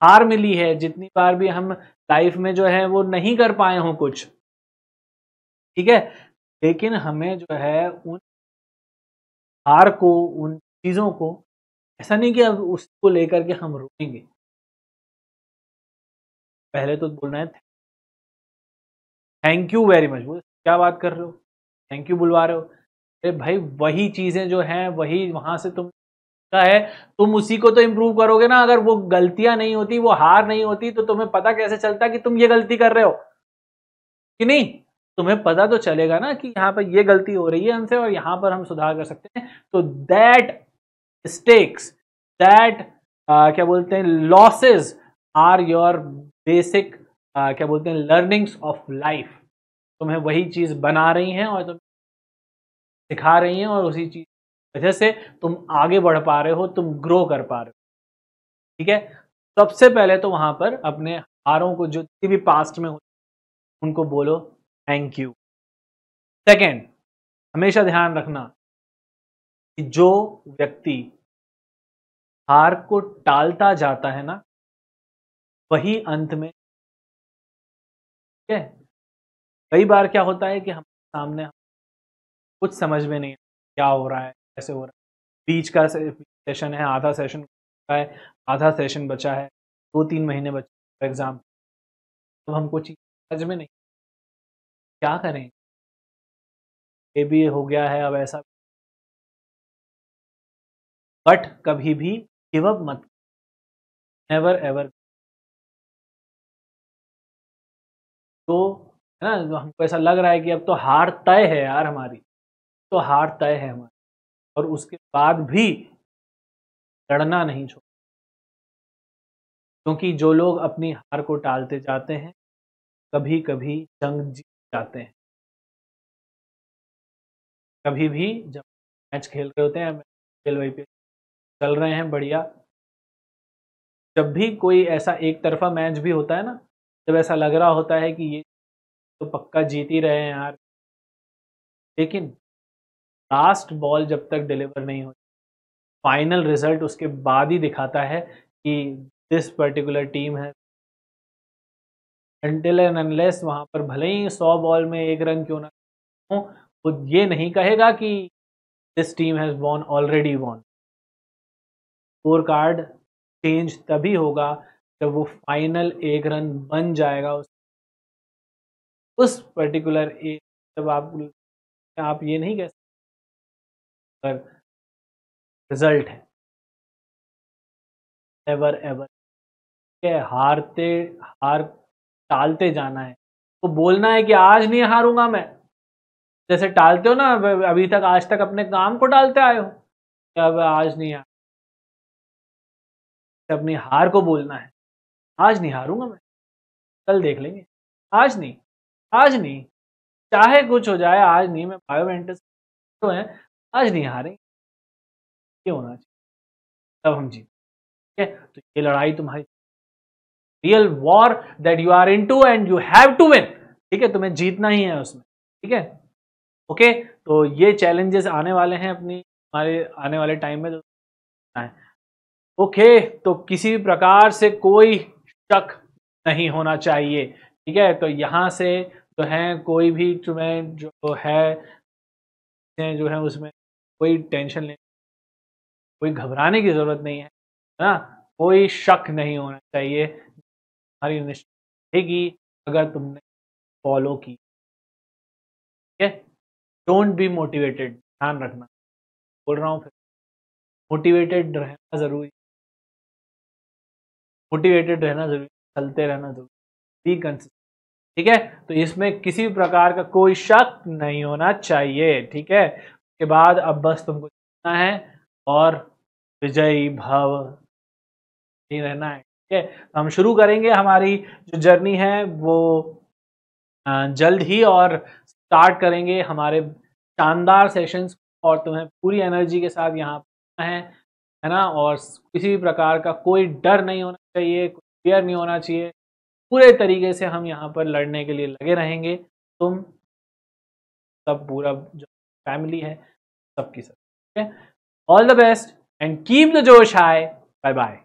हार मिली है, जितनी बार भी हम लाइफ में जो है वो नहीं कर पाए हों कुछ, ठीक है, लेकिन हमें जो है उन हार को, उन चीजों को, ऐसा नहीं कि अब उसको लेकर के हम रोएंगे। पहले तो बोलना है थैंक यू वेरी मच। वो क्या बात कर रहे हो, थैंक यू बुलवा रहे हो? अरे भाई वही चीजें जो हैं, वही वहां से तुम का है, तुम उसी को तो इम्प्रूव करोगे ना। अगर वो गलतियां नहीं होती, वो हार नहीं होती, तो तुम्हें पता कैसे चलता कि तुम ये गलती कर रहे हो कि नहीं? तुम्हें पता तो चलेगा ना कि यहाँ पर ये गलती हो रही है हमसे और यहाँ पर हम सुधार कर सकते हैं। तो दैट मिस्टेक्स, दैट क्या बोलते हैं, लॉसेस आर योर बेसिक क्या बोलते हैं, लर्निंग्स ऑफ लाइफ। तुम्हें वही चीज बना रही हैं और तुम सिखा रही हैं, और उसी चीज वजह से तुम आगे बढ़ पा रहे हो, तुम ग्रो कर पा रहे हो। ठीक है, सबसे पहले तो वहां पर अपने हारों को, जो भी पास्ट में हो, उनको बोलो थैंक यू। सेकेंड, हमेशा ध्यान रखना कि जो व्यक्ति हार को टालता जाता है ना, वही अंत में, ठीक है, कई बार क्या होता है कि हम सामने कुछ समझ में नहीं क्या हो रहा है, कैसे हो रहा है, बीच का सेशन है, आधा सेशन है, आधा सेशन बचा है, 2-3 महीने बचे एग्जाम, तो हमको चीज समझ में नहीं, क्या करें, ये भी हो गया है अब ऐसा। बट कभी भी गिव अप मत, नेवर एवर। तो है ना, तो हमको ऐसा लग रहा है कि अब तो हार तय है यार हमारी, तो हार तय है हमारी, और उसके बाद भी लड़ना नहीं छोड़, क्योंकि जो लोग अपनी हार को टालते जाते हैं कभी कभी जंग जीत जाते हैं। कभी भी जब मैच खेल रहे होते हैं, खेल वही पे चल रहे हैं बढ़िया, जब भी कोई ऐसा एक तरफा मैच भी होता है ना, जब ऐसा लग रहा होता है कि ये तो पक्का जीत ही रहे हैं यार, लेकिन लास्ट बॉल जब तक डिलीवर नहीं होती, फाइनल रिजल्ट उसके बाद ही दिखाता है कि दिस पर्टिकुलर टीम है, अनटिल एंड अनलेस वहां पर भले ही 100 बॉल में 1 रन क्यों ना हो, वो ये नहीं कहेगा कि this team has won, already won. Scorecard change तभी होगा जब वो फाइनल 1 रन बन जाएगा उस पर्टिकुलर एज, जब आप ये नहीं कह सकते पर रिजल्ट है, एवर एवर के हारते, हार टालते जाना है, तो बोलना है कि आज नहीं हारूंगा मैं, जैसे टालते हो ना अभी तक, आज तक अपने काम को टालते आए हो, कि अब आज नहीं हार, अपनी हार को बोलना है, आज नहीं हारूंगा मैं, कल देख लेंगे, आज नहीं, आज नहीं, चाहे कुछ हो जाए आज नहीं, मैं बायोमेंटिस तो है, आज नहीं हारेंगे, ये होना चाहिए, तब हम जीत। ठीक है, तो ये लड़ाई तुम्हारी, real war that you are into and you have to win, ठीक है, तुम्हें जीतना ही है उसमें, ठीक है। ओके, तो ये चैलेंजेस आने वाले हैं अपनी, हमारे आने वाले टाइम में, तो ओके, तो किसी भी प्रकार से कोई शक नहीं होना चाहिए, ठीक है, तो यहाँ से जो है कोई भी तुम्हें जो है जो है उसमें कोई टेंशन नहीं, कोई घबराने की जरूरत नहीं है ना, कोई शक नहीं होना चाहिए, हमारी निश्चित रहेगी अगर तुमने फॉलो की, ठीक है। डोंट बी मोटिवेटेड, ध्यान रखना, बोल रहा हूँ फिर, मोटिवेटेड रहना जरूरी, मोटिवेटेड रहना जरूरी, चलते रहना जरूरी, बी कंसिस्टेंट, ठीक है, तो इसमें किसी भी प्रकार का कोई शक नहीं होना चाहिए, ठीक है। उसके बाद अब बस तुमको जीतना है और विजयी भव नहीं रहना है, ठीक है। तो हम शुरू करेंगे हमारी जो जर्नी है वो जल्द ही, और स्टार्ट करेंगे हमारे शानदार सेशंस, और तुम्हें पूरी एनर्जी के साथ यहाँ है ना, और किसी भी प्रकार का कोई डर नहीं होना चाहिए, कोई फियर नहीं होना चाहिए, पूरे तरीके से हम यहाँ पर लड़ने के लिए लगे रहेंगे, तुम सब पूरा जो फैमिली है सबकी सब, ठीक है। All the best and keep the जोश हाई, बाय बाय।